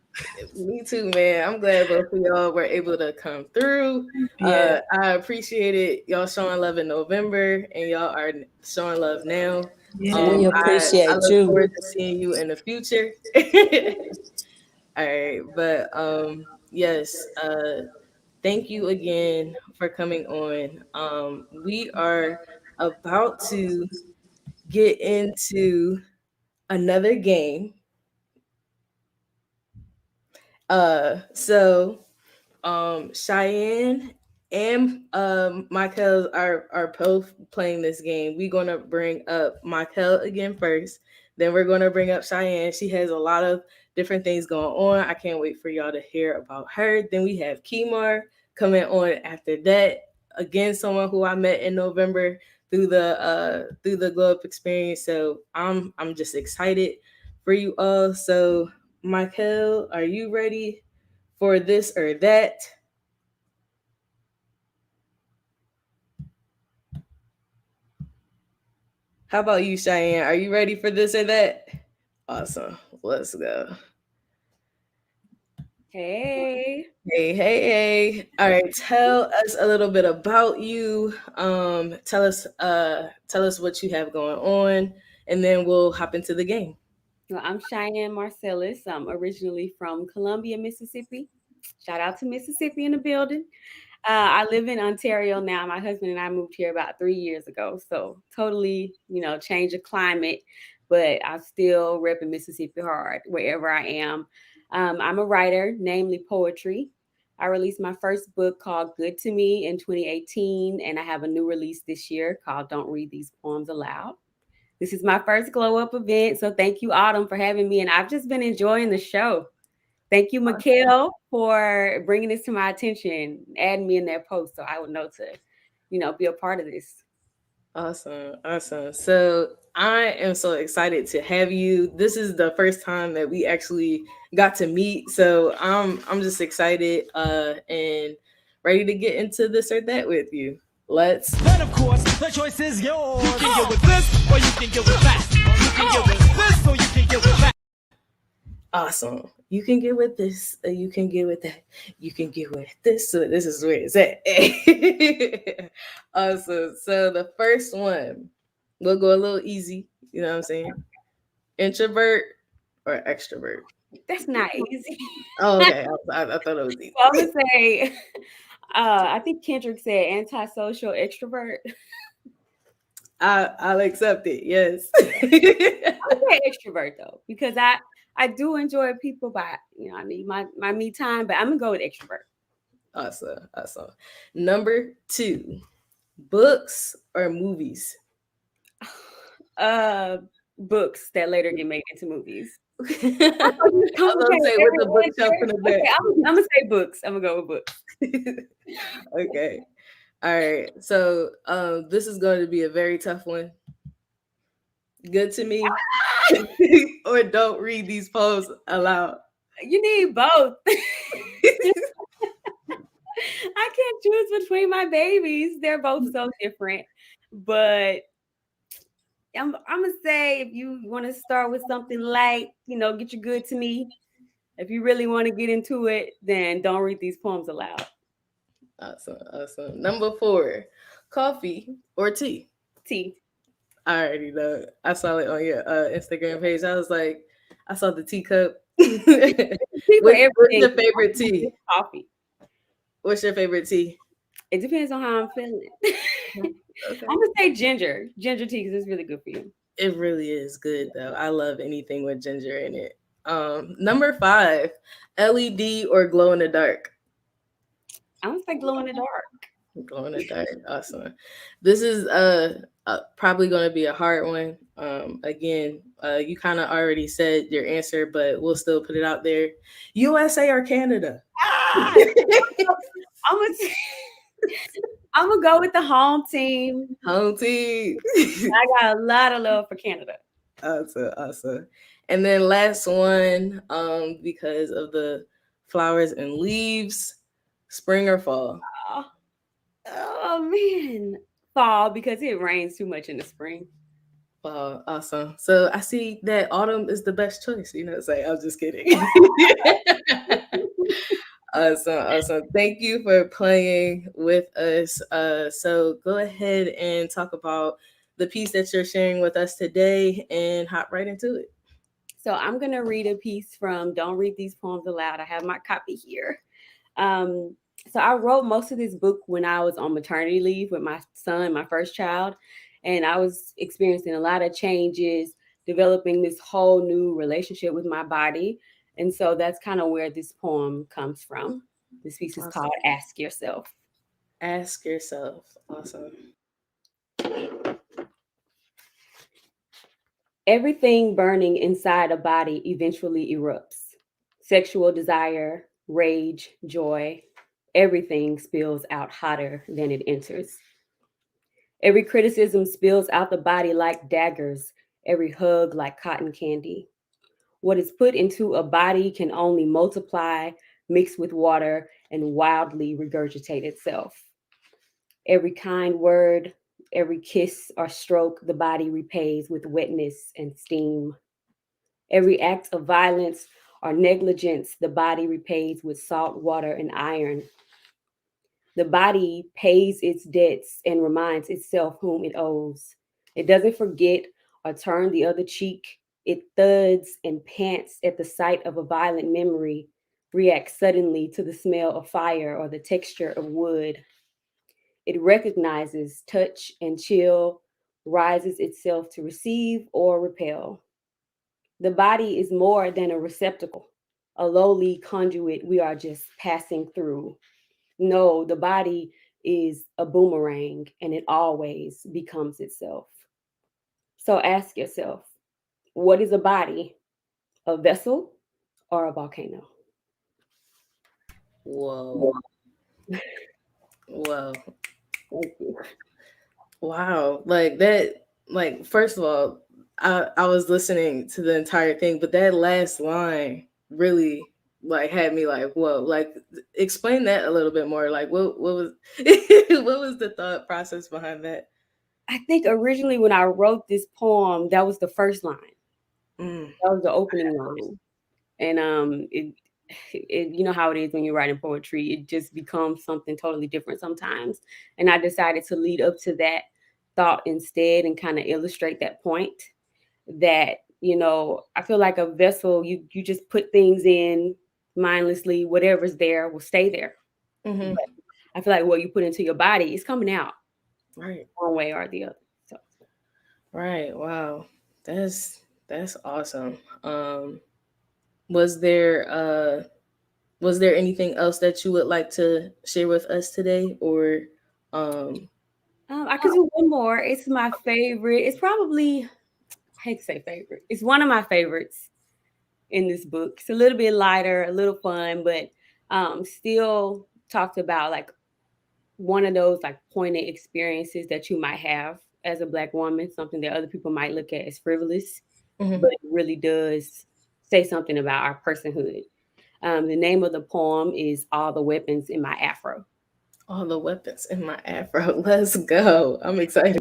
Me too, man. I'm glad both of y'all were able to come through. Yeah. I appreciate it. Y'all showing love in November, and y'all are showing love now. Yeah. We appreciate I look you. forward to seeing you in the future. All right, but yes, thank you again for coming on. We are about to get into another game. So Cheyenne and Michael are both playing this game. We're gonna bring up Michael again first. Then we're gonna bring up Cheyenne. She has a lot of different things going on. I can't wait for y'all to hear about her. Then we have Kimar coming on after that. Again, someone who I met in November through the GLOwUP experience. So I'm just excited for you all. So Michael, are you ready for this or that? How about you, Cheyenne? Are you ready for this or that? Awesome. Let's go. Hey. Hey. All right. Tell us a little bit about you. Tell us what you have going on, and then we'll hop into the game. Well, I'm Cheyenne Marcellus. I'm originally from Columbia, Mississippi. Shout out to Mississippi in the building. I live in Ontario now. My husband and I moved here about 3 years ago. So totally, change of climate, but I'm still repping Mississippi hard wherever I am. I'm a writer, namely poetry. I released my first book called Good to Me in 2018, and I have a new release this year called Don't Read These Poems Aloud. This is my first GLOwUP event, so thank you, Autumn, for having me, and I've just been enjoying the show. Thank you, Mikhail, for bringing this to my attention, adding me in that post so I would know to, be a part of this. Awesome. So I am so excited to have you. This is the first time that we actually got to meet, so I'm just excited and ready to get into this or that with you. Then of course the choice is yours. You can get with this or you can get with that. You can get with this or you can get with that. Awesome. You can get with this, or you can get with that. You can get with this. So this is where it's at. Awesome. So the first one, we'll go a little easy. You know what I'm saying? Introvert or extrovert? That's not easy. Oh, okay. I thought it was easy. So I'm gonna say, I think Kendrick said antisocial extrovert. I'll accept it. Yes. I'll say extrovert though, because I do enjoy people, but I need my me time. But I'm gonna go with extrovert. Awesome. Number 2, books or movies? Books that later get made into movies. I was gonna say with the bookshelf in the back. Okay, I'm gonna say books. I'm gonna go with books. Okay. All right. So this is going to be a very tough one. Good to Me or don't read these poems aloud? You need both. I can't choose between my babies. They're both so different. But I'm gonna say, if you want to start with something light, get your good to me. If you really want to get into it, then don't read these poems aloud. Awesome. Number 4, coffee or tea? Tea. I already know. I saw it on your Instagram page. I was like, I saw the teacup. What's your favorite tea? Coffee. What's your favorite tea? It depends on how I'm feeling. Okay. I'm gonna say ginger tea, because it's really good for you. It really is good though. I love anything with ginger in it. Number 5, LED or glow in the dark? I'm gonna say glow in the dark. Glow in the dark. Awesome. This is probably going to be a hard one. Again, you kind of already said your answer, but we'll still put it out there. USA or Canada? I'm gonna go with the home team. Home team. I got a lot of love for Canada. Awesome. And then last one, because of the flowers and leaves, spring or fall? Oh man, fall, because it rains too much in the spring. Fall. Awesome. So I see that autumn is the best choice. Say I'm just kidding. Awesome. Thank you for playing with us. So go ahead and talk about the piece that you're sharing with us today and hop right into it. So I'm going to read a piece from Don't Read These Poems Aloud. I have my copy here. So I wrote most of this book when I was on maternity leave with my son, my first child, and I was experiencing a lot of changes, developing this whole new relationship with my body. And so that's kind of where this poem comes from. This piece is called Ask Yourself. Ask yourself. Awesome. Everything burning inside a body eventually erupts. Sexual desire, rage, joy, everything spills out hotter than it enters. Every criticism spills out the body like daggers, every hug like cotton candy. What is put into a body can only multiply, mix with water, and wildly regurgitate itself. Every kind word, every kiss or stroke, the body repays with wetness and steam. Every act of violence or negligence, the body repays with salt, water, and iron. The body pays its debts and reminds itself whom it owes. It doesn't forget or turn the other cheek. It thuds and pants at the sight of a violent memory, reacts suddenly to the smell of fire or the texture of wood. It recognizes touch and chill, rises itself to receive or repel. The body is more than a receptacle, a lowly conduit we are just passing through. No, the body is a boomerang and it always becomes itself. So ask yourself, what is a body? A vessel or a volcano? Whoa. Thank you. Wow. First of all, I was listening to the entire thing, but that last line really had me whoa. Explain that a little bit more. What was what was the thought process behind that? I think originally when I wrote this poem, that was the first line. That was the opening line. And it you know how it is when you're writing poetry, it just becomes something totally different sometimes. And I decided to lead up to that thought instead and kind of illustrate that point that, I feel like a vessel, you just put things in mindlessly, whatever's there will stay there. Mm-hmm. I feel like what you put into your body is coming out, right, one way or the other. So. Right. Wow. That's awesome. Was there anything else that you would like to share with us today, or I could do one more. It's my favorite. It's probably, I hate to say favorite. It's one of my favorites in this book. It's a little bit lighter, a little fun, but still talks about one of those poignant experiences that you might have as a Black woman, something that other people might look at as frivolous, Mhm. but it really does say something about our personhood. The name of the poem is All the Weapons in My Afro. All the weapons in my afro. Let's go. I'm excited.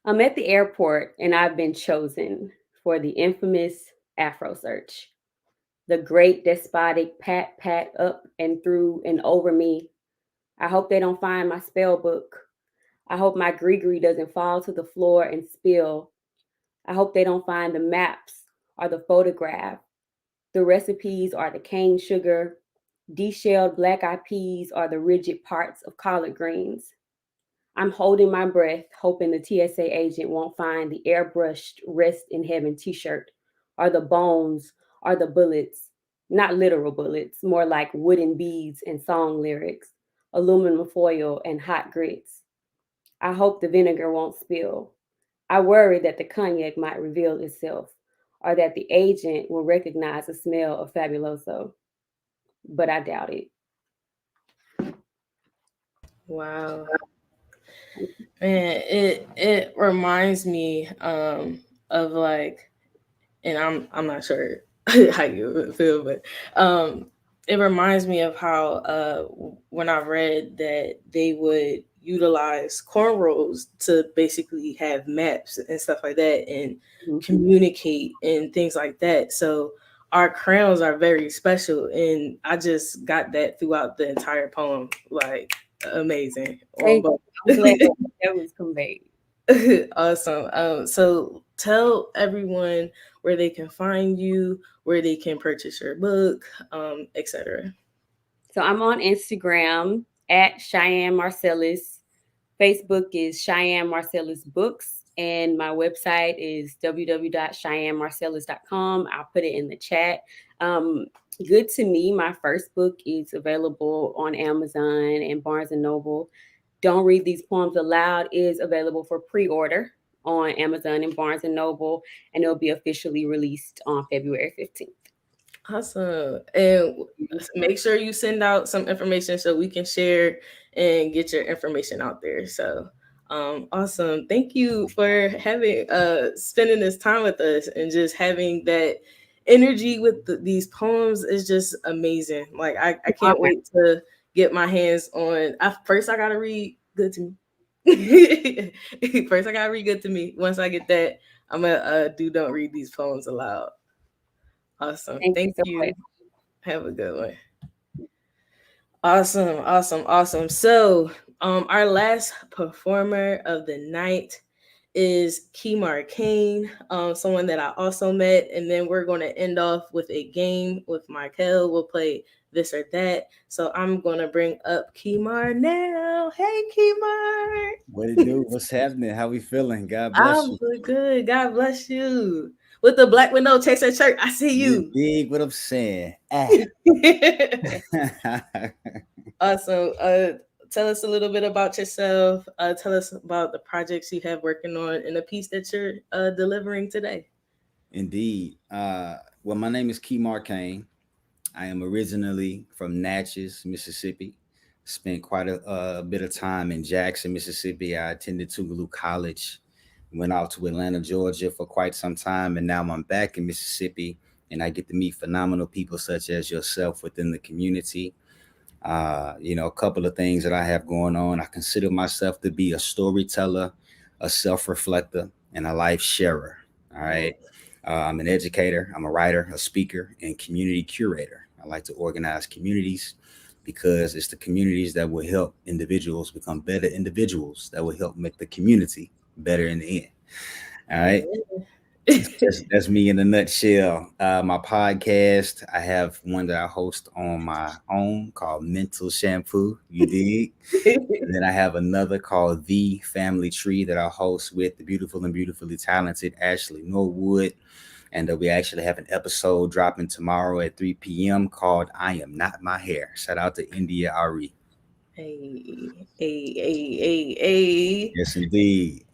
I'm at the airport and I've been chosen for the infamous Afro search. The great despotic pat pat up and through and over me. I hope they don't find my spell book. I hope my gree doesn't fall to the floor and spill. I hope they don't find the maps or the photograph, the recipes or the cane sugar, deshelled black eyed peas or the rigid parts of collard greens. I'm holding my breath, hoping the TSA agent won't find the airbrushed Rest in Heaven t shirt, or the bones, or the bullets. Not literal bullets, more like wooden beads and song lyrics, aluminum foil and hot grits. I hope the vinegar won't spill. I worry that the cognac might reveal itself, or that the agent will recognize the smell of Fabuloso, but I doubt it. Wow. Man, it reminds me of like, and I'm not sure how you would feel, but it reminds me of how when I read that they would utilize cornrows to basically have maps and stuff like that and Mhm. communicate and things like that. So our crowns are very special, and I just got that throughout the entire poem. Like amazing on Thank you. both. I'm glad that was conveyed. Awesome. So tell everyone where they can find you, where they can purchase your book, etc. So I'm on Instagram at Cheyenne Marcellus. Facebook is Cheyenne Marcellus Books, and my website is www.cheyennemarcellus.com. I'll put it in the chat. Um, Good to Me, my first book, is available on Amazon and Barnes and Noble. Don't Read These Poems Aloud is available for pre-order on Amazon and Barnes and Noble, and it'll be officially released on February 15th. Awesome. And make sure you send out some information so we can share and get your information out there. So awesome. Thank you for having spending this time with us and just having that energy with these poems is just amazing. Like I can't wait to get my hands on first I gotta read Good to Me. First I gotta read Good to Me. Once I get that, I'm gonna Don't Read These Poems Aloud. Awesome. Thank so you. much. Have a good one. Awesome. So, our last performer of the night is Mark Kane, someone that I also met, and then we're going to end off with a game with Michael. We'll play this or that. So I'm going to bring up Kemar now. Hey, Kemar. What it do? What's happening? How we feeling? God bless I'm you. good. God bless you. With the black window checks at church, I see You you. dig what I'm saying? Awesome. Tell us a little bit about yourself. Tell us about the projects you have working on and the piece that you're delivering today. Indeed. Well, my name is Mark Kane. I am originally from Natchez, Mississippi. Spent quite a bit of time in Jackson, Mississippi. I attended GLOwUP College. Went out to Atlanta, Georgia for quite some time, and now I'm back in Mississippi, and I get to meet phenomenal people such as yourself within the community. A couple of things that I have going on. I consider myself to be a storyteller, a self-reflector, and a life sharer. All right. I'm an educator, I'm a writer, a speaker, and community curator. I like to organize communities because it's the communities that will help individuals become better individuals that will help make the community better in the end. All right. That's me in a nutshell. My podcast, I have one that I host on my own called Mental Shampoo. You dig? And then I have another called The Family Tree that I host with the beautiful and beautifully talented Ashley Norwood. And we actually have an episode dropping tomorrow at 3 p.m. called I Am Not My Hair. Shout out to India Ari. Hey. Yes, indeed.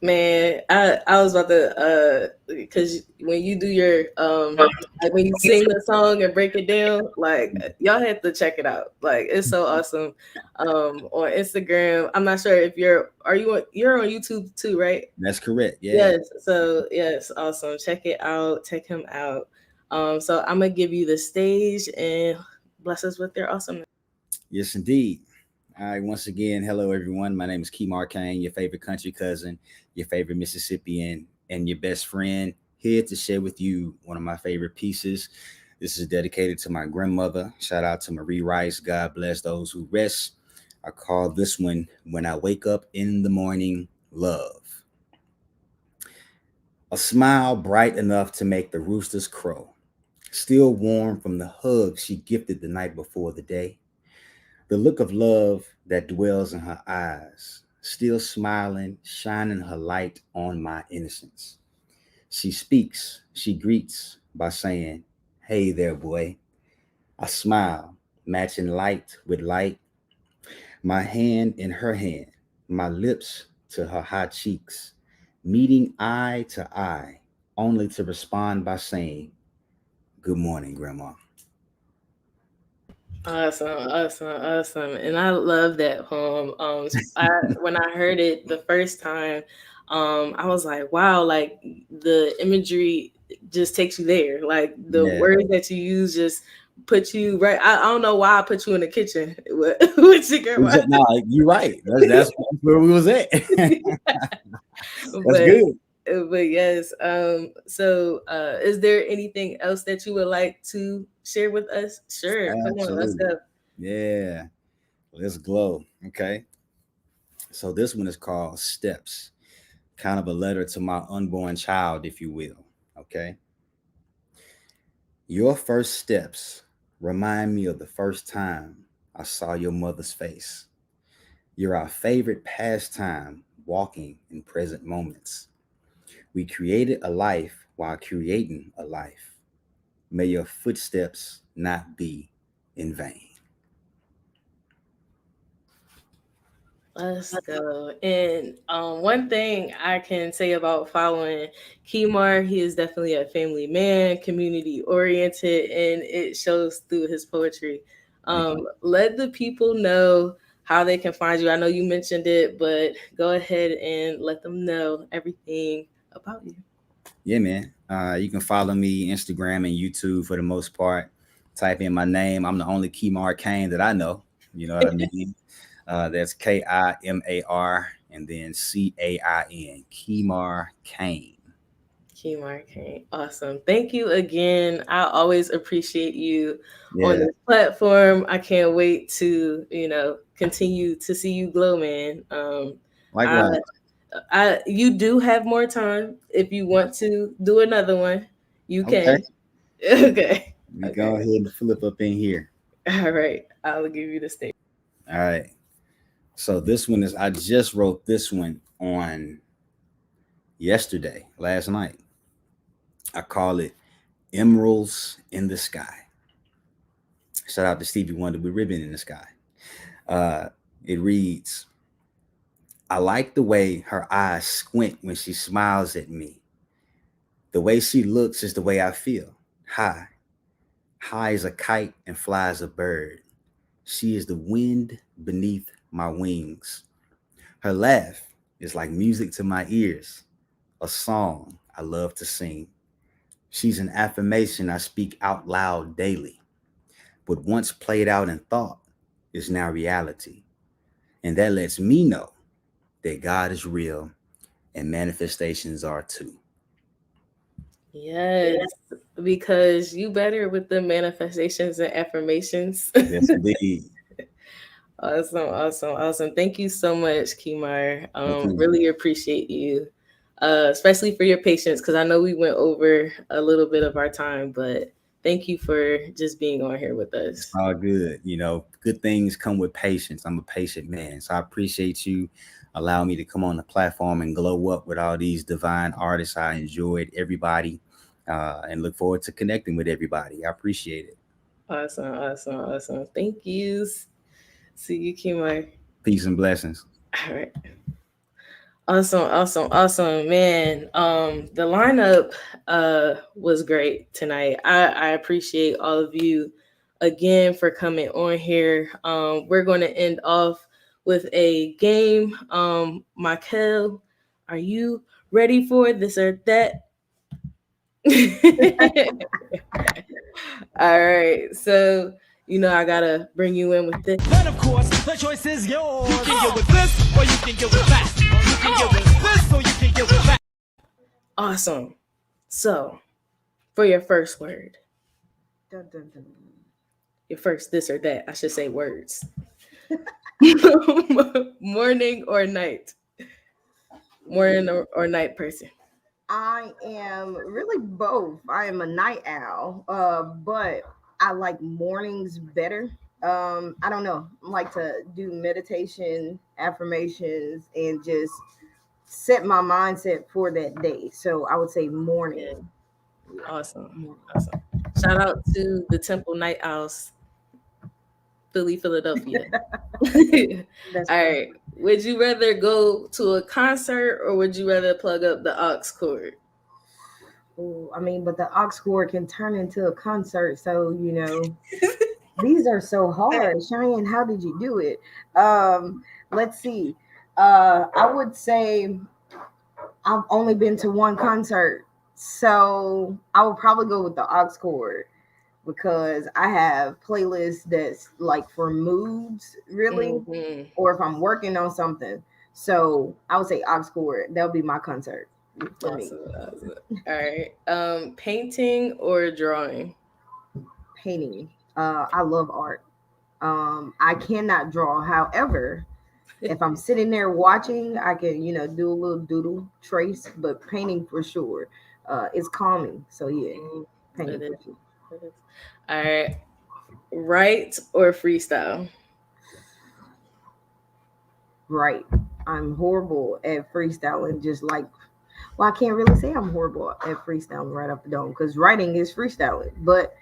Man, I was about to because when you do your like when you sing the song and break it down, like y'all have to check it out. Like it's so awesome. On Instagram. I'm not sure if you're you're on YouTube too, right? That's correct. Yeah. Yes. So yes, awesome. Check it out. Check him out. So I'm gonna give you the stage and bless us with your awesomeness. Yes, indeed. All right. Once again, hello everyone. My name is Mark Kane, your favorite country cousin, your favorite Mississippian, and your best friend. Here to share with you one of my favorite pieces. This is dedicated to my grandmother. Shout out to Marie Rice. God bless those who rest. I call this one "When I Wake Up in the Morning, Love." A smile bright enough to make the roosters crow, still warm from the hug she gifted the night before the day. The look of love that dwells in her eyes, still smiling, shining her light on my innocence. She speaks, she greets by saying, "Hey there, boy." I smile, matching light with light, my hand in her hand, my lips to her high cheeks, meeting eye to eye, only to respond by saying, "Good morning, Grandma." Awesome, awesome, awesome. And I love that poem. When I heard it the first time, I was like, wow, like the imagery just takes you there. Like the Yeah. words that you use just put you right. I don't know why I put you in the kitchen with your grandma. No, you're right. That's where we was at. That's but good. but yes. So is there anything else that you would like to share with us? Sure. Come on, let's Absolutely. go. Yeah. Let's glow. Okay. So this one is called Steps, kind of a letter to my unborn child, if you will. Okay. Your first steps remind me of the first time I saw your mother's face. You're our favorite pastime, walking in present moments. We created a life while creating a life. May your footsteps not be in vain. Let's go. And one thing I can say about following Kimar, he is definitely a family man, community oriented, and it shows through his poetry. Thank you. Let the people know how they can find you. I know you mentioned it, but go ahead and let them know everything about you. Yeah, man. You can follow me Instagram and YouTube for the most part. Type in my name. I'm the only Mark Kane that I know. You know what I mean? That's Kimar and then Cain. Kimar Kane. Kimar Kane. Awesome. Thank you again. I always appreciate you on Yeah. this platform. I can't wait to, continue to see you glow, man. I, Likewise. you do have more time. If you want to do another one, you Okay. can. Okay. We Okay. go ahead and flip up in here. All right. I'll give you the stage. All right. So this one is, I just wrote this one on yesterday, last night. I call it Emeralds in the Sky. Shout out to Stevie Wonder with Ribbon in the Sky. It reads, I like the way her eyes squint when she smiles at me. The way she looks is the way I feel. High. High as a kite and fly as a bird. She is the wind beneath my wings. Her laugh is like music to my ears, a song I love to sing. She's an affirmation I speak out loud daily, but once played out in thought is now reality. And that lets me know that God is real and manifestations are too. Yes, because you better with the manifestations and affirmations. Yes, indeed. Awesome, awesome, awesome. Thank you so much, Kimar. Okay. Really appreciate you, especially for your patience, because I know we went over a little bit of our time, but thank you for just being on here with us. All good. Good things come with patience. I'm a patient man. So I appreciate you allowing me to come on the platform and glow up with all these divine artists. I enjoyed everybody and look forward to connecting with everybody. I appreciate it. Awesome, awesome, awesome. Thank you. See you, Kimar. Peace and blessings. All right. Awesome, man. The lineup was great tonight. I appreciate all of you again for coming on here. We're going to end off with a game. Michael, are you ready for this or that? All right, so I gotta bring you in with this. Then of course, the choice is yours. You can get with this, or you can get with that. You can get with this, or you can get with that. Awesome. So, for your first word, Dun, dun, dun. your first this or that, I should say words. Morning or night? Morning or night person? I am really both. I am a night owl, but I like mornings better. I don't know. I like to do meditation, affirmations, and just set my mindset for that day. So I would say morning. Awesome. Shout out to the Temple Night Owls, Philadelphia. All right. Would you rather go to a concert or would you rather plug up the aux cord? Oh, I mean, but the aux cord can turn into a concert. So, these are so hard. Cheyenne, how did you do it? Let's see. I would say I've only been to one concert. So I would probably go with the aux cord because I have playlists that's like for moods, really, or if I'm working on something. So I would say aux cord. That'll be my concert for me. Awesome. All right. Painting or drawing? Painting. I love art. I cannot draw. However, if I'm sitting there watching, I can, do a little doodle trace, but painting for sure. It's calming. So yeah, painting for sure. All right. Write or freestyle? Right. I'm horrible at freestyling, I can't really say I'm horrible at freestyling right up the dome because writing is freestyling, but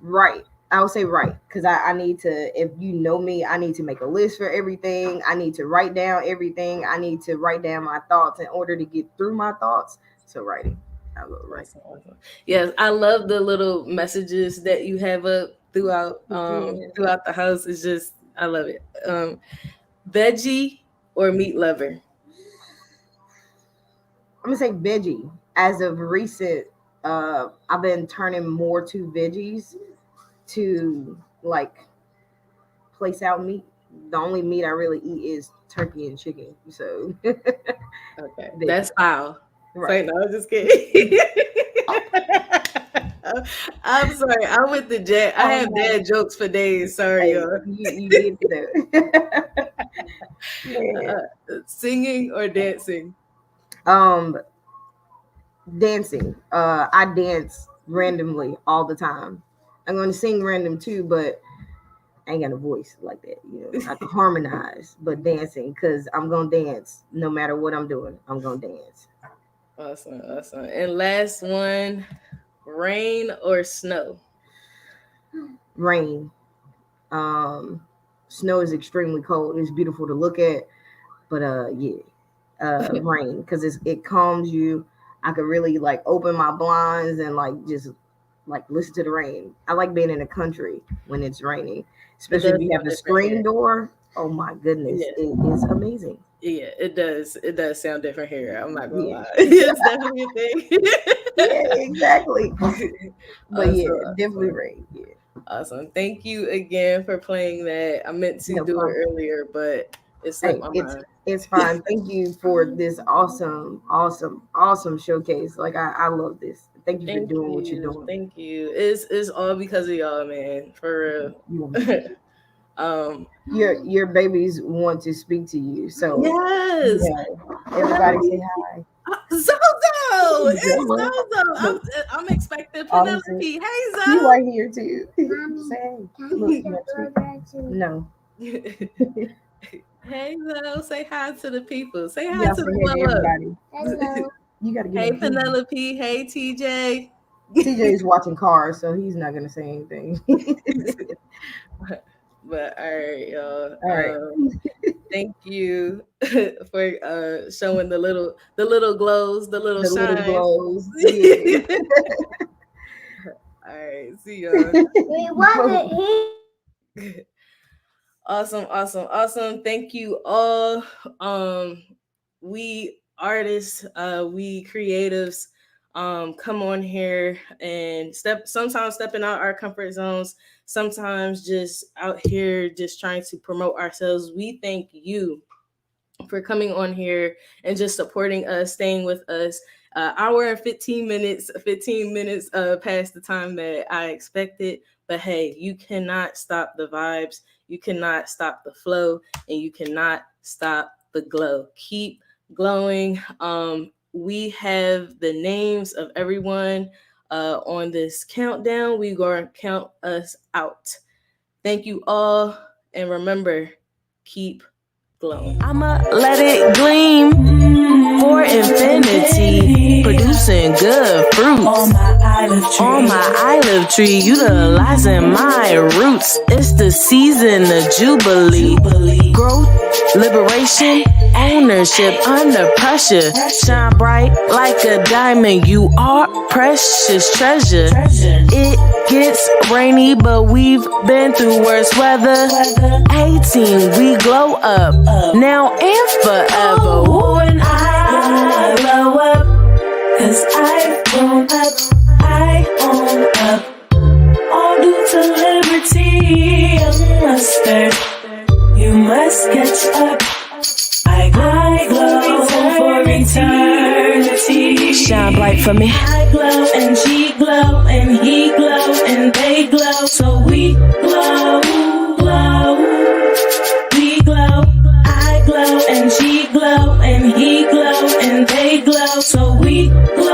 right. I would say right because I need to, if you know me, I need to make a list for everything. I need to write down everything. I need to write down my thoughts in order to get through my thoughts. So writing. I love writing. Awesome. Yes, I love the little messages that you have up throughout the house. It's just, I love it. Veggie or meat lover? I'm gonna say veggie. As of recent, I've been turning more to veggies to place out meat. The only meat I really eat is turkey and chicken. So okay, that's foul. Right. Wait, no, I'm just kidding. I'm sorry. I'm with the jet. I have dad jokes for days. Sorry, y'all. You need to. Singing or dancing? Dancing. I dance randomly all the time. I'm going to sing random too, but I ain't got a voice like that. I have to harmonize, but dancing because I'm going to dance no matter what I'm doing. I'm going to dance. Awesome. And last one, rain or snow? Rain. Snow is extremely cold. It's beautiful to look at, but rain because it calms you. I could really open my blinds and just listen to the rain. I like being in the country when it's raining, especially if you have the screen door. Oh my goodness, It is amazing. Yeah, it does. It does sound different here. I'm not gonna lie. It's definitely a thing. Yeah, exactly. But definitely rain. Yeah. Awesome. Thank you again for playing that. I meant to do it earlier, but it's my mind. It's fine. Thank you for this awesome showcase. I love this. Thank you for doing what you're doing. Thank you. It's all because of y'all, man. For real. Your babies want to speak to you. So yes. Everybody say hi. Zozo! It's Zozo. I'm expecting Penelope. Hey, Zozo. You are here too. Say no. Hey, Zozo. Say hi to the people. Say hi to the everybody. Hello. You gotta get hey, Penelope. Hey, TJ. TJ is watching Cars, so he's not gonna say anything. But all right, y'all. All right. Thank you for showing the little glows, the little The little shines. glows. Yeah. All right, see y'all. We wasn't here. Awesome. Thank you all. We artists, we creatives, come on here and sometimes stepping out our comfort zones, sometimes just out here just trying to promote ourselves. We thank you for coming on here and just supporting us, staying with us. Hour and 15 minutes past the time that I expected. But hey, you cannot stop the vibes, you cannot stop the flow, and you cannot stop the glow. Keep glowing. We have the names of everyone on this countdown. We're going to count us out. Thank you all. And remember, keep glowing. I'ma let it gleam for infinity, producing good fruits on my olive tree, utilizing my roots. It's the season of jubilee, growth, liberation, ownership under pressure. Shine bright like a diamond, you are precious treasure. It gets rainy, but we've been through worse weather. 18, we glow up now and forever. Ooh, and I glow up, 'cause I've grown up, I own up. All due to liberty, mustard, you must catch up. I glow for eternity. Shine bright for me. I glow and she glow and he glow and they glow. So we glow, we glow. I glow and she glow and he glow and they glow. So we glow.